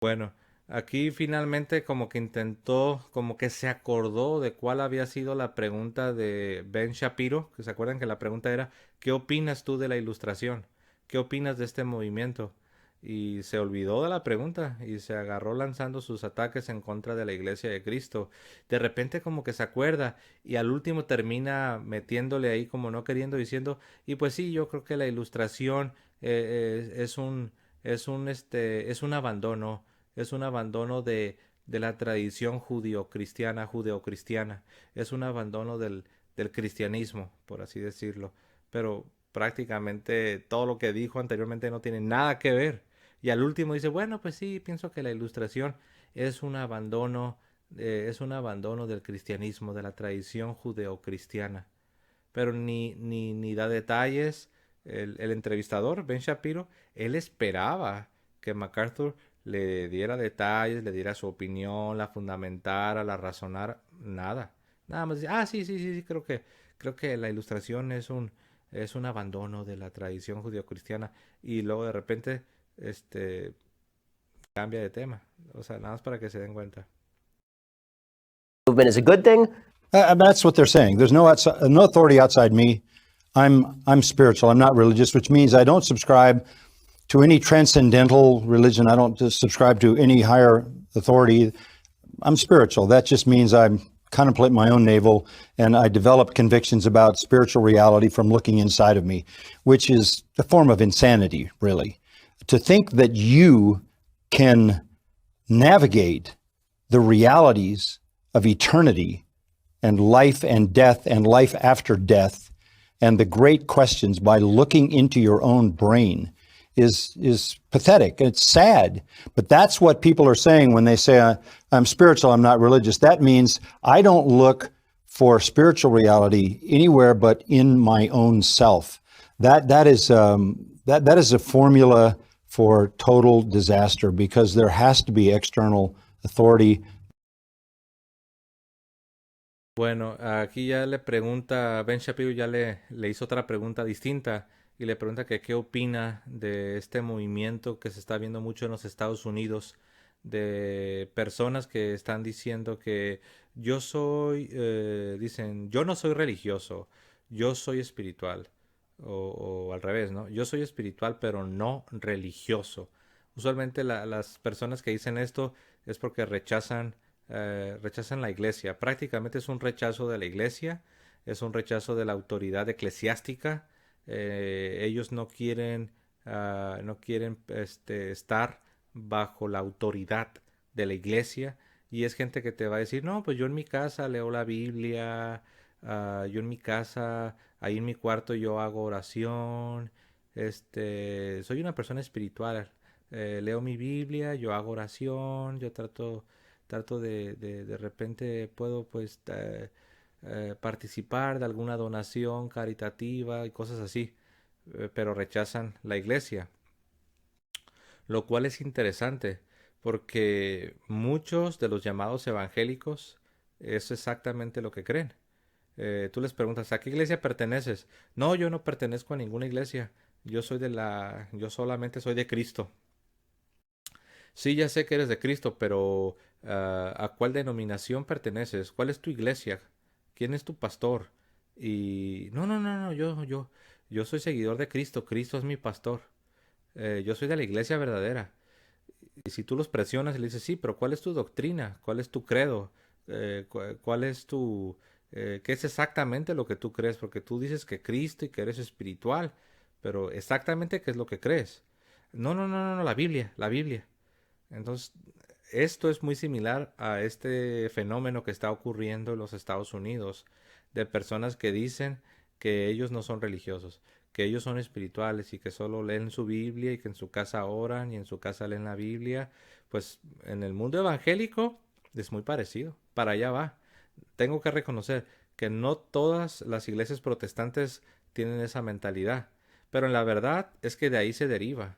Bueno, aquí finalmente como que intentó, como que se acordó de cuál había sido la pregunta de Ben Shapiro, que se acuerdan que la pregunta era, ¿qué opinas tú de la Ilustración? ¿Qué opinas de este movimiento? Y se olvidó de la pregunta y se agarró lanzando sus ataques en contra de la Iglesia de Cristo. De repente como que se acuerda y al último termina metiéndole ahí como no queriendo, diciendo, y pues sí, yo creo que la Ilustración es un abandono, es un abandono de la tradición judeocristiana, es un abandono del cristianismo, por así decirlo, pero prácticamente todo lo que dijo anteriormente no tiene nada que ver. Y al último dice, bueno, pues sí, pienso que la Ilustración es un abandono del cristianismo, de la tradición judeocristiana, pero ni da detalles. El entrevistador, Ben Shapiro, él esperaba que MacArthur le diera detalles, le diera su opinión, la fundamentara, la razonara, nada. Nada más, sí, creo que la Ilustración es un abandono de la tradición judio-cristiana. Y luego de repente, cambia de tema. O sea, nada más para que se den cuenta. Movement is a good thing. That's what they're saying. There's no authority outside me. I'm spiritual. I'm not religious, which means I don't subscribe to any transcendental religion. I don't subscribe to any higher authority. I'm spiritual. That just means I contemplate my own navel and I develop convictions about spiritual reality from looking inside of me, which is a form of insanity, really. To think that you can navigate the realities of eternity and life after death and the great questions by looking into your own brain is pathetic. It's sad, but that's what people are saying when they say, I'm spiritual, I'm not religious. That means I don't look for spiritual reality anywhere but in my own self. That is a formula for total disaster because there has to be external authority. Bueno, aquí ya le pregunta, Ben Shapiro ya le hizo otra pregunta distinta y le pregunta que qué opina de este movimiento que se está viendo mucho en los Estados Unidos de personas que están diciendo que dicen, yo no soy religioso, yo soy espiritual, o al revés, ¿no? Yo soy espiritual pero no religioso. Usualmente las personas que dicen esto es porque rechazan la iglesia. Prácticamente es un rechazo de la iglesia, es un rechazo de la autoridad eclesiástica. Ellos no quieren estar bajo la autoridad de la iglesia. Y es gente que te va a decir, no, pues yo en mi casa leo la Biblia, yo en mi casa, ahí en mi cuarto yo hago oración, soy una persona espiritual, leo mi Biblia, yo hago oración, yo trato de repente puedo pues participar de alguna donación caritativa y cosas así, pero rechazan la iglesia, lo cual es interesante porque muchos de los llamados evangélicos es exactamente lo que creen. Tú les preguntas, ¿a qué iglesia perteneces? No, yo no pertenezco a ninguna iglesia, yo solamente soy de Cristo. Sí, ya sé que eres de Cristo, pero ¿a cuál denominación perteneces? ¿Cuál es tu iglesia? ¿Quién es tu pastor? Y no, yo soy seguidor de Cristo. Cristo es mi pastor. Yo soy de la iglesia verdadera. Y si tú los presionas y le dices, sí, pero ¿cuál es tu doctrina? ¿Cuál es tu credo? ¿Cuál es qué es exactamente lo que tú crees? Porque tú dices que Cristo y que eres espiritual, pero exactamente qué es lo que crees. No, la Biblia. Entonces, esto es muy similar a este fenómeno que está ocurriendo en los Estados Unidos, de personas que dicen que ellos no son religiosos, que ellos son espirituales y que solo leen su Biblia y que en su casa oran y en su casa leen la Biblia. Pues en el mundo evangélico es muy parecido, para allá va. Tengo que reconocer que no todas las iglesias protestantes tienen esa mentalidad, pero en la verdad es que de ahí se deriva.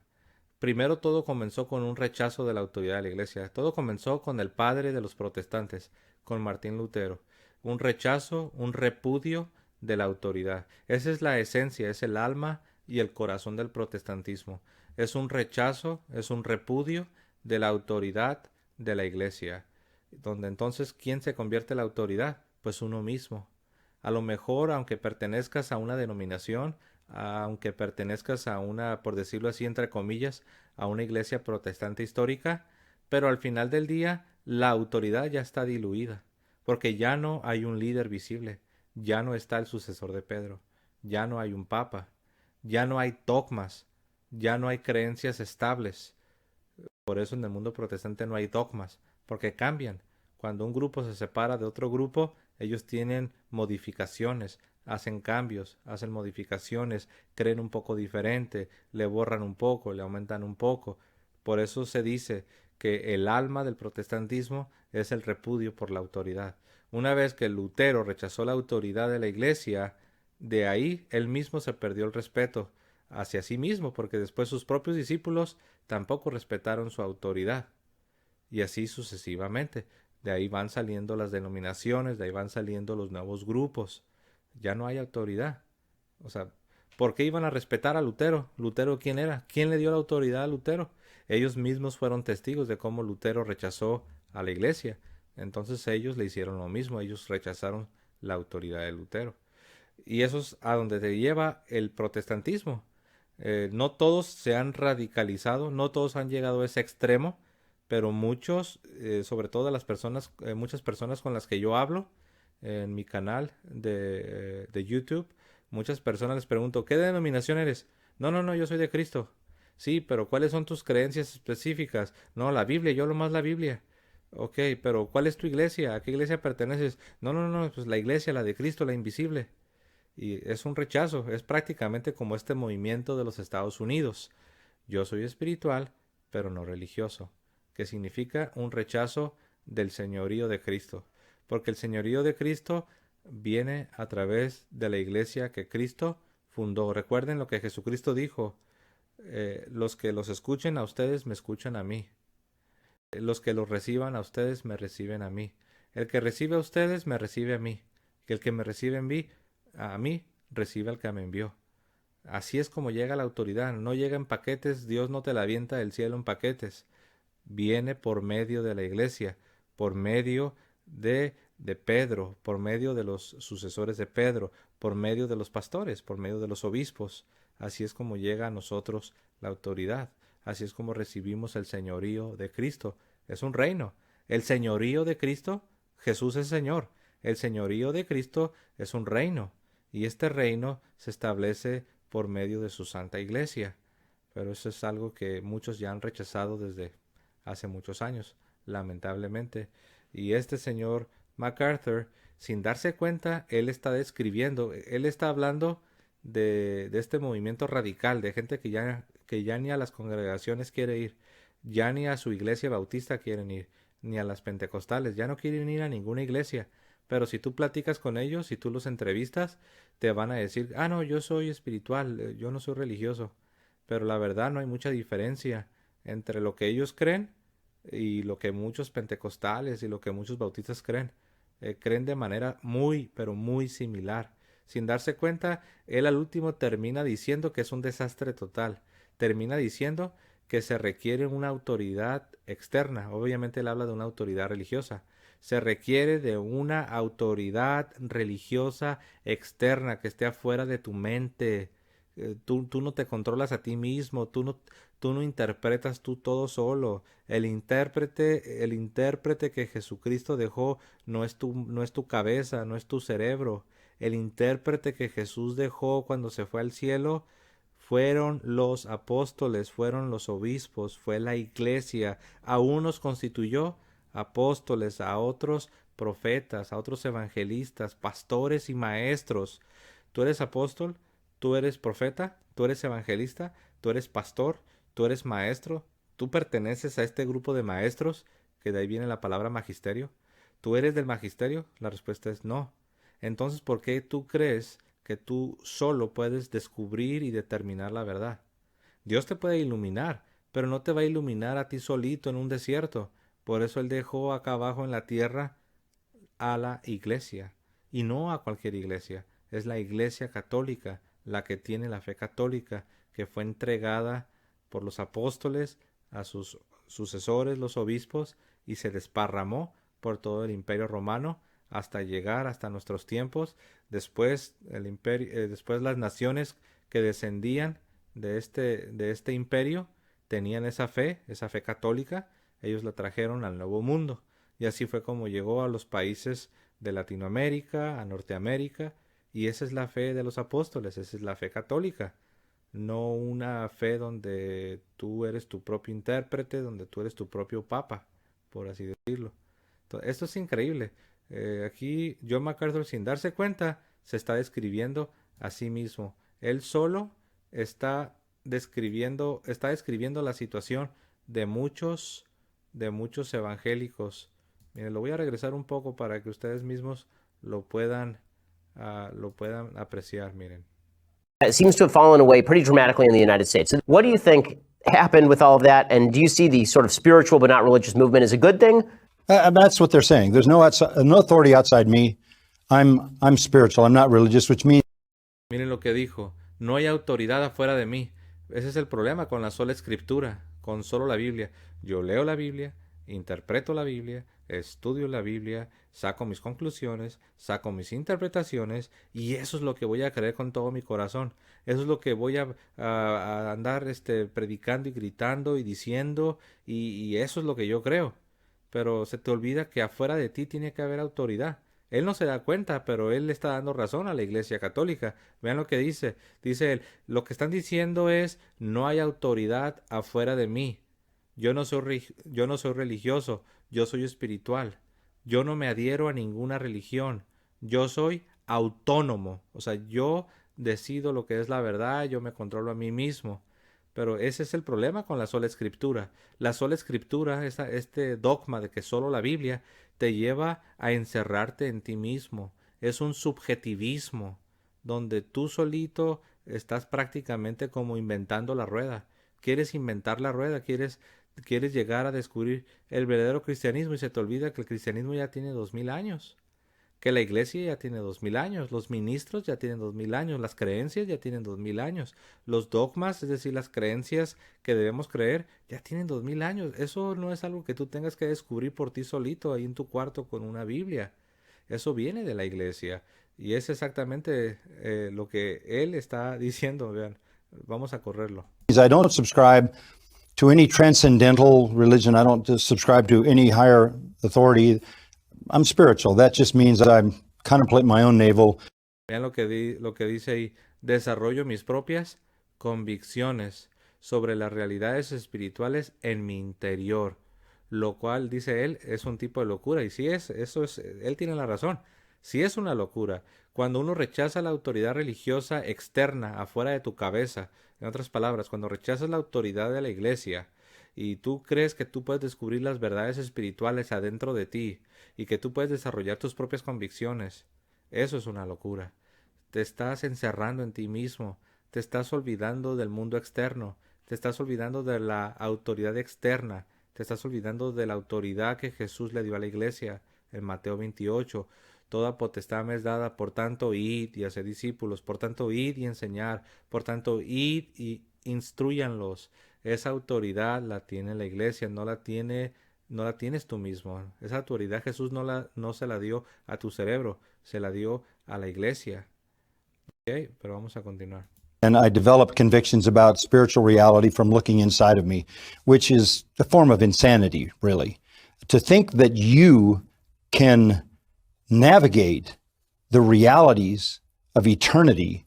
Primero todo comenzó con un rechazo de la autoridad de la iglesia. Todo comenzó con el padre de los protestantes, con Martín Lutero. Un rechazo, un repudio de la autoridad. Esa es la esencia, es el alma y el corazón del protestantismo. Es un rechazo, es un repudio de la autoridad de la iglesia. Donde entonces, ¿quién se convierte en la autoridad? Pues uno mismo. A lo mejor, aunque pertenezcas a una denominación, aunque pertenezcas a una, por decirlo así, entre comillas, a una iglesia protestante histórica, pero al final del día la autoridad ya está diluida, porque ya no hay un líder visible, ya no está el sucesor de Pedro, ya no hay un papa, ya no hay dogmas, ya no hay creencias estables. Por eso en el mundo protestante no hay dogmas, porque cambian. Cuando un grupo se separa de otro grupo, ellos tienen modificaciones, hacen cambios, hacen modificaciones, creen un poco diferente, le borran un poco, le aumentan un poco. Por eso se dice que el alma del protestantismo es el repudio por la autoridad. Una vez que Lutero rechazó la autoridad de la iglesia, de ahí él mismo se perdió el respeto hacia sí mismo, porque después sus propios discípulos tampoco respetaron su autoridad. Y así sucesivamente. De ahí van saliendo las denominaciones, de ahí van saliendo los nuevos grupos. Ya no hay autoridad. O sea, ¿por qué iban a respetar a Lutero? ¿Lutero quién era? ¿Quién le dio la autoridad a Lutero? Ellos mismos fueron testigos de cómo Lutero rechazó a la iglesia. Entonces ellos le hicieron lo mismo, ellos rechazaron la autoridad de Lutero. Y eso es a donde te lleva el protestantismo. No todos se han radicalizado, no todos han llegado a ese extremo, pero muchos, sobre todo las personas, muchas personas con las que yo hablo en mi canal de YouTube, muchas personas les pregunto, ¿qué denominación eres? No, no, no, yo soy de Cristo. Sí, pero ¿cuáles son tus creencias específicas? No, la Biblia, yo lo más la Biblia. Ok, pero ¿cuál es tu iglesia? ¿A qué iglesia perteneces? No, no, no, pues la iglesia, la de Cristo, la invisible. Y es un rechazo, es prácticamente como este movimiento de los Estados Unidos. Yo soy espiritual, pero no religioso, que significa un rechazo del señorío de Cristo, porque el señorío de Cristo viene a través de la iglesia que Cristo fundó. Recuerden lo que Jesucristo dijo, los que los escuchen a ustedes me escuchan a mí, los que los reciban a ustedes me reciben a mí, el que recibe a ustedes me recibe a mí, que el que me recibe a mí recibe al que me envió. Así es como llega la autoridad, no llega en paquetes, Dios no te la avienta del cielo en paquetes, viene por medio de la iglesia, por medio de Pedro, por medio de los sucesores de Pedro, por medio de los pastores, por medio de los obispos. Así es como llega a nosotros la autoridad, así es como recibimos el señorío de Cristo. Es un reino. El señorío de Cristo, Jesús es Señor. El señorío de Cristo es un reino. Y este reino se establece por medio de su Santa Iglesia. Pero eso es algo que muchos ya han rechazado desde hace muchos años, lamentablemente. Y este señor MacArthur, sin darse cuenta, él está describiendo, él está hablando de este movimiento radical, de gente que ya ni a las congregaciones quiere ir, ya ni a su iglesia bautista quieren ir, ni a las pentecostales, ya no quieren ir a ninguna iglesia. Pero si tú platicas con ellos, si tú los entrevistas, te van a decir, ah, no, yo soy espiritual, yo no soy religioso. Pero la verdad no hay mucha diferencia entre lo que ellos creen y lo que muchos pentecostales y lo que muchos bautistas creen. Creen de manera muy, pero muy similar. Sin darse cuenta, él al último termina diciendo que es un desastre total. Termina diciendo que se requiere una autoridad externa. Obviamente él habla de una autoridad religiosa. Se requiere de una autoridad religiosa externa que esté afuera de tu mente. Tú no te controlas a ti mismo, tú no interpretas tú todo solo. El intérprete que Jesucristo dejó no es tu cabeza, no es tu cerebro. El intérprete que Jesús dejó cuando se fue al cielo fueron los apóstoles, fueron los obispos, fue la iglesia. A unos constituyó apóstoles, a otros profetas, a otros evangelistas, pastores y maestros. ¿Tú eres apóstol? ¿Tú eres profeta? ¿Tú eres evangelista? ¿Tú eres pastor? ¿Tú eres maestro? ¿Tú perteneces a este grupo de maestros? Que de ahí viene la palabra magisterio. ¿Tú eres del magisterio? La respuesta es no. Entonces, ¿por qué tú crees que tú solo puedes descubrir y determinar la verdad? Dios te puede iluminar, pero no te va a iluminar a ti solito en un desierto. Por eso Él dejó acá abajo en la tierra a la iglesia, y no a cualquier iglesia. Es la Iglesia Católica, la que tiene la fe católica, que fue entregada por los apóstoles a sus sucesores, los obispos, y se desparramó por todo el imperio romano hasta llegar hasta nuestros tiempos. Después el imperio, después las naciones que descendían de este imperio tenían esa fe católica. Ellos la trajeron al Nuevo Mundo, y así fue como llegó a los países de Latinoamérica, a Norteamérica, y esa es la fe de los apóstoles, esa es la fe católica. No una fe donde tú eres tu propio intérprete, donde tú eres tu propio papa, por así decirlo. Entonces, esto es increíble. Aquí John MacArthur, sin darse cuenta, se está describiendo a sí mismo. Él solo está describiendo la situación de muchos evangélicos. Miren, lo voy a regresar un poco para que ustedes mismos lo puedan apreciar. Miren. It seems to have fallen away pretty dramatically in the United States. What do you think happened with all of that? And do you see the sort of spiritual but not religious movement as a good thing? That's what they're saying. There's no authority outside me. I'm spiritual. I'm not religious, which means. Miren lo que dijo. No hay autoridad afuera de mí. Ese es el problema con la sola escritura, con solo la Biblia. Yo leo la Biblia, interpreto la Biblia, estudio la Biblia, saco mis conclusiones, saco mis interpretaciones, y eso es lo que voy a creer con todo mi corazón. Eso es lo que voy a andar predicando y gritando y diciendo, y eso es lo que yo creo. Pero se te olvida que afuera de ti tiene que haber autoridad. Él no se da cuenta, pero él le está dando razón a la Iglesia Católica. Vean lo que dice. Dice él, lo que están diciendo es, no hay autoridad afuera de mí. Yo no soy religioso, yo soy espiritual. Yo no me adhiero a ninguna religión. Yo soy autónomo. O sea, yo decido lo que es la verdad, yo me controlo a mí mismo. Pero ese es el problema con la sola escritura. La sola escritura, este dogma de que solo la Biblia te lleva a encerrarte en ti mismo. Es un subjetivismo donde tú solito estás prácticamente como inventando la rueda. Quieres inventar la rueda, quieres llegar a descubrir el verdadero cristianismo, y se te olvida que el cristianismo ya tiene 2000 años. Que la iglesia ya tiene 2000 años, los ministros ya tienen 2000 años, las creencias ya tienen 2000 años, los dogmas, es decir, las creencias que debemos creer, ya tienen 2000 años. Eso no es algo que tú tengas que descubrir por ti solito ahí en tu cuarto con una Biblia. Eso viene de la iglesia, y es exactamente lo que él está diciendo. Vean, vamos a correrlo. I don't subscribe to any transcendental religion. I don't subscribe to any higher authority. I'm spiritual. That just means that I contemplate my own navel. Vean lo que dice ahí. Desarrollo mis propias convicciones sobre las realidades espirituales en mi interior. Lo cual, dice él, es un tipo de locura. Y sí él tiene la razón. Sí es una locura. Cuando uno rechaza la autoridad religiosa externa, afuera de tu cabeza, en otras palabras, cuando rechazas la autoridad de la iglesia, y tú crees que tú puedes descubrir las verdades espirituales adentro de ti, y que tú puedes desarrollar tus propias convicciones, eso es una locura. Te estás encerrando en ti mismo, te estás olvidando del mundo externo, te estás olvidando de la autoridad externa, te estás olvidando de la autoridad que Jesús le dio a la iglesia en Mateo 28. Toda potestad me es dada, por tanto id y haced discípulos, por tanto id y enseñar, por tanto id y instruyanlos. Esa autoridad la tiene la iglesia, no la tienes tú mismo. Esa autoridad Jesús no se la dio a tu cerebro, se la dio a la iglesia. Okay, pero vamos a continuar. And I developed convictions about spiritual reality from looking inside of me, which is a form of insanity, really. To think that you can navigate the realities of eternity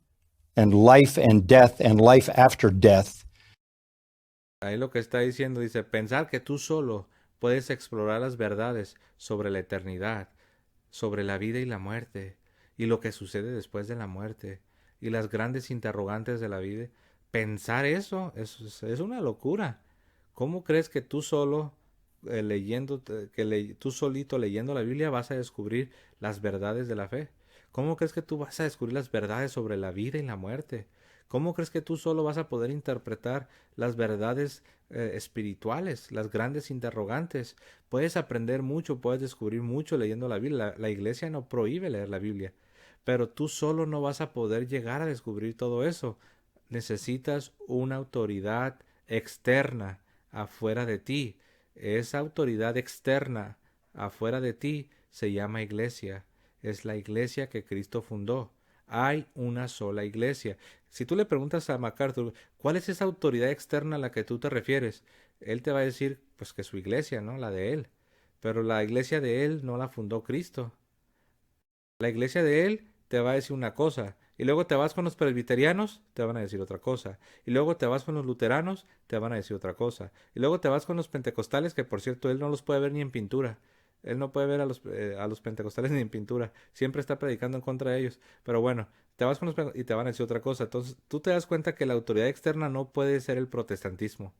and life after death. Ahí lo que está diciendo, dice, pensar que tú solo puedes explorar las verdades sobre la eternidad, sobre la vida y la muerte, y lo que sucede después de la muerte, y las grandes interrogantes de la vida. Pensar eso es una locura. ¿Cómo crees que tú solo, tú solito leyendo la Biblia vas a descubrir las verdades de la fe? ¿Cómo crees que tú vas a descubrir las verdades sobre la vida y la muerte? ¿Cómo crees que tú solo vas a poder interpretar las verdades espirituales, las grandes interrogantes? Puedes aprender mucho, puedes descubrir mucho leyendo la Biblia. La iglesia no prohíbe leer la Biblia, pero tú solo no vas a poder llegar a descubrir todo eso. Necesitas una autoridad externa afuera de ti. Esa autoridad externa afuera de ti se llama iglesia. Es la iglesia que Cristo fundó. Hay una sola iglesia. Si tú le preguntas a MacArthur, ¿cuál es esa autoridad externa a la que tú te refieres? Él te va a decir, pues que su iglesia, ¿no? La de él. Pero la iglesia de él no la fundó Cristo. La iglesia de él te va a decir una cosa, y luego te vas con los presbiterianos, te van a decir otra cosa, y luego te vas con los luteranos, te van a decir otra cosa, y luego te vas con los pentecostales, que por cierto él no los puede ver ni en pintura. Él no puede ver a los pentecostales ni en pintura. Siempre está predicando en contra de ellos. Pero bueno, te vas con y te van a decir otra cosa. Entonces, tú te das cuenta que la autoridad externa no puede ser el protestantismo.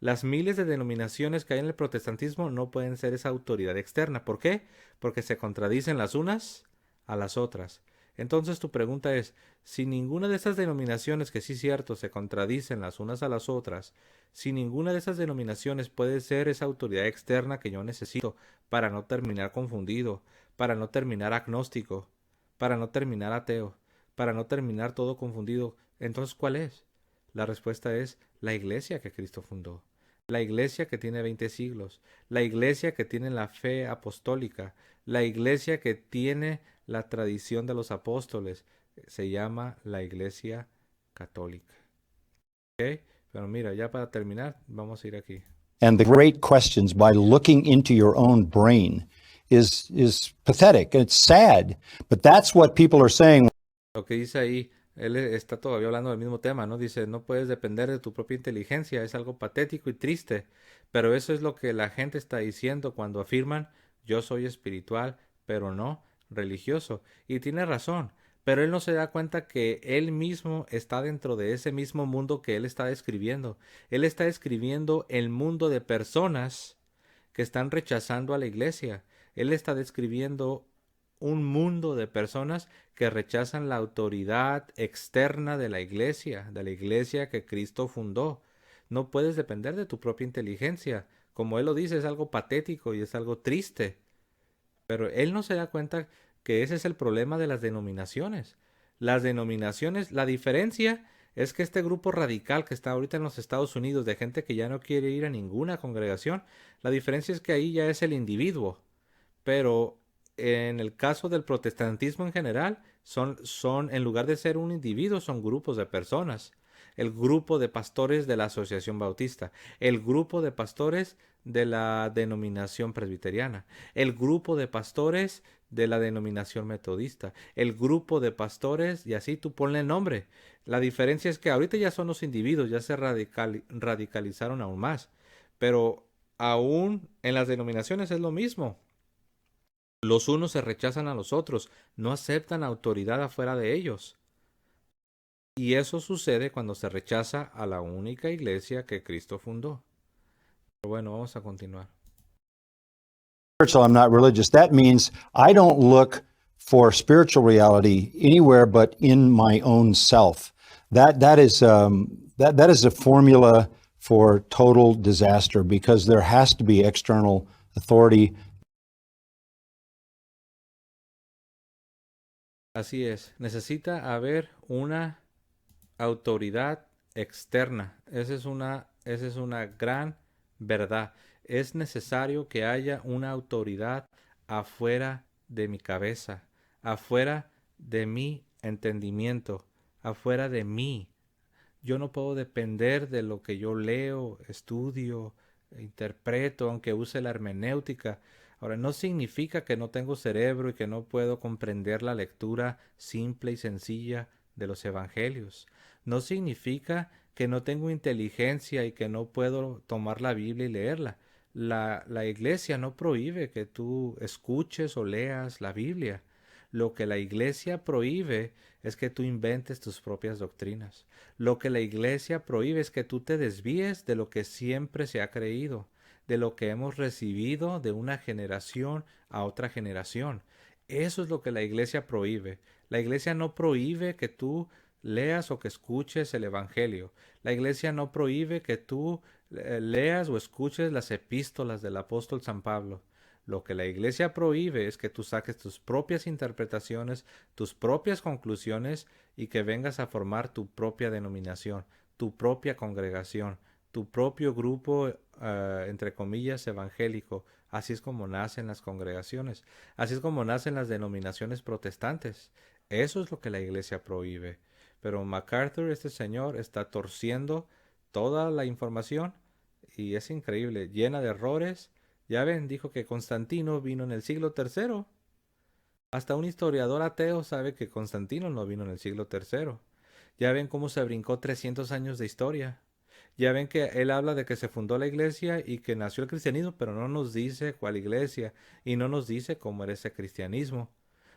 Las miles de denominaciones que hay en el protestantismo no pueden ser esa autoridad externa. ¿Por qué? Porque se contradicen las unas a las otras. Entonces tu pregunta es, si ninguna de esas denominaciones, que sí es cierto, se contradicen las unas a las otras, si ninguna de esas denominaciones puede ser esa autoridad externa que yo necesito para no terminar confundido, para no terminar agnóstico, para no terminar ateo, para no terminar todo confundido, entonces ¿cuál es? La respuesta es la iglesia que Cristo fundó. La iglesia que tiene 20 siglos, la iglesia que tiene la fe apostólica, la iglesia que tiene la tradición de los apóstoles, se llama la Iglesia Católica. ¿Ok? Pero mira, ya para terminar, vamos a ir aquí. And the great questions by looking into your own brain is pathetic. It's sad, but that's what people are saying. Lo que dice ahí, él está todavía hablando del mismo tema, ¿no? Dice, no puedes depender de tu propia inteligencia, es algo patético y triste, pero eso es lo que la gente está diciendo cuando afirman, yo soy espiritual, pero no religioso. Y tiene razón, pero él no se da cuenta que él mismo está dentro de ese mismo mundo que él está describiendo. Él está describiendo el mundo de personas que están rechazando a la iglesia. Él está describiendo un mundo de personas que rechazan la autoridad externa de la iglesia que Cristo fundó. No puedes depender de tu propia inteligencia. Como él lo dice, es algo patético y es algo triste. Pero él no se da cuenta que ese es el problema de las denominaciones. Las denominaciones, la diferencia es que este grupo radical que está ahorita en los Estados Unidos, de gente que ya no quiere ir a ninguna congregación, la diferencia es que ahí ya es el individuo. Pero en el caso del protestantismo en general, en lugar de ser un individuo, son grupos de personas. El grupo de pastores de la Asociación Bautista, el grupo de pastores de la denominación presbiteriana, el grupo de pastores de la denominación metodista, el grupo de pastores, y así tú ponle el nombre. La diferencia es que ahorita ya son los individuos, ya se radicalizaron aún más, pero aún en las denominaciones es lo mismo. Los unos se rechazan a los otros, no aceptan autoridad afuera de ellos. Y eso sucede cuando se rechaza a la única iglesia que Cristo fundó. Pero bueno, vamos a continuar. Spiritual, I'm not religious. That means I don't look for spiritual reality anywhere but in my own self. That is a formula for total disaster because there has to be external authority. Así es, necesita haber una autoridad externa. Esa es una gran verdad. Es necesario que haya una autoridad afuera de mi cabeza, afuera de mi entendimiento, afuera de mí. Yo no puedo depender de lo que yo leo, estudio, interpreto, aunque use la hermenéutica. Ahora, no significa que no tengo cerebro y que no puedo comprender la lectura simple y sencilla de los evangelios. No significa que no tengo inteligencia y que no puedo tomar la Biblia y leerla. La iglesia no prohíbe que tú escuches o leas la Biblia. Lo que la iglesia prohíbe es que tú inventes tus propias doctrinas. Lo que la iglesia prohíbe es que tú te desvíes de lo que siempre se ha creído, de lo que hemos recibido de una generación a otra generación. Eso es lo que la iglesia prohíbe. La iglesia no prohíbe que tú leas o que escuches el evangelio. La iglesia no prohíbe que tú leas o escuches las epístolas del apóstol San Pablo. Lo que la iglesia prohíbe es que tú saques tus propias interpretaciones, tus propias conclusiones y que vengas a formar tu propia denominación, tu propia congregación, tu propio grupo, entre comillas, evangélico. Así es como nacen las congregaciones. Así es como nacen las denominaciones protestantes. Eso es lo que la iglesia prohíbe. Pero MacArthur, este señor, está torciendo toda la información y es increíble, llena de errores. Ya ven, dijo que Constantino vino en el siglo III. Hasta un historiador ateo sabe que Constantino no vino en el siglo III. Ya ven cómo se brincó 300 años de historia. Ya ven que él habla de que se fundó la iglesia y que nació el cristianismo, pero no nos dice cuál iglesia y no nos dice cómo era ese cristianismo.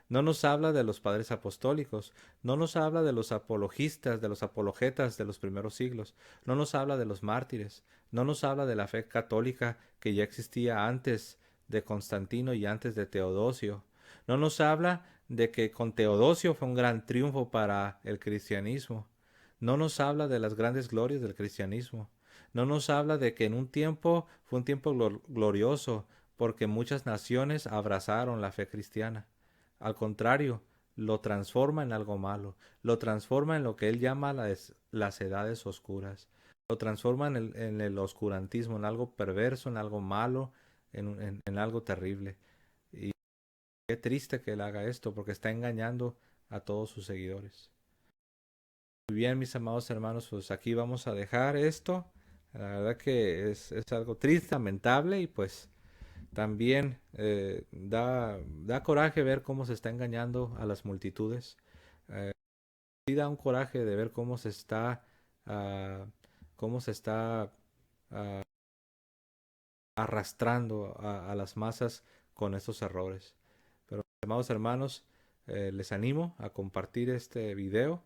No nos habla de los padres apostólicos, no nos habla de los apologistas, de los apologetas de los primeros siglos, no nos habla de los mártires, no nos habla de la fe católica que ya existía antes de Constantino y antes de Teodosio. No nos habla de que con Teodosio fue un gran triunfo para el cristianismo. No nos habla de las grandes glorias del cristianismo. No nos habla de que en un tiempo fue un tiempo glorioso porque muchas naciones abrazaron la fe cristiana. Al contrario, lo transforma en algo malo, lo transforma en lo que él llama las edades oscuras, lo transforma en el oscurantismo, en algo perverso, en algo malo, en algo terrible. Y qué triste que él haga esto, porque está engañando a todos sus seguidores. Muy bien, mis amados hermanos, pues aquí vamos a dejar esto. La verdad que es algo triste, lamentable y pues también da coraje ver cómo se está engañando a las multitudes. Sí da un coraje de ver ah, cómo se está ah, arrastrando a las masas con estos errores. Pero, amados hermanos, les animo a compartir este video.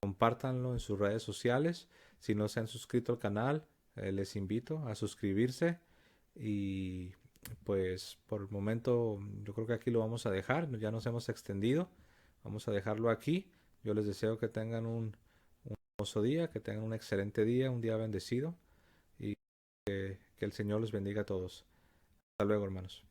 Compártanlo en sus redes sociales. Si no se han suscrito al canal, les invito a suscribirse. Y pues por el momento yo creo que aquí lo vamos a dejar. Ya nos hemos extendido. Vamos a dejarlo aquí. Yo les deseo que tengan un hermoso día, que tengan un excelente día, un día bendecido y que el Señor los bendiga a todos. Hasta luego, hermanos.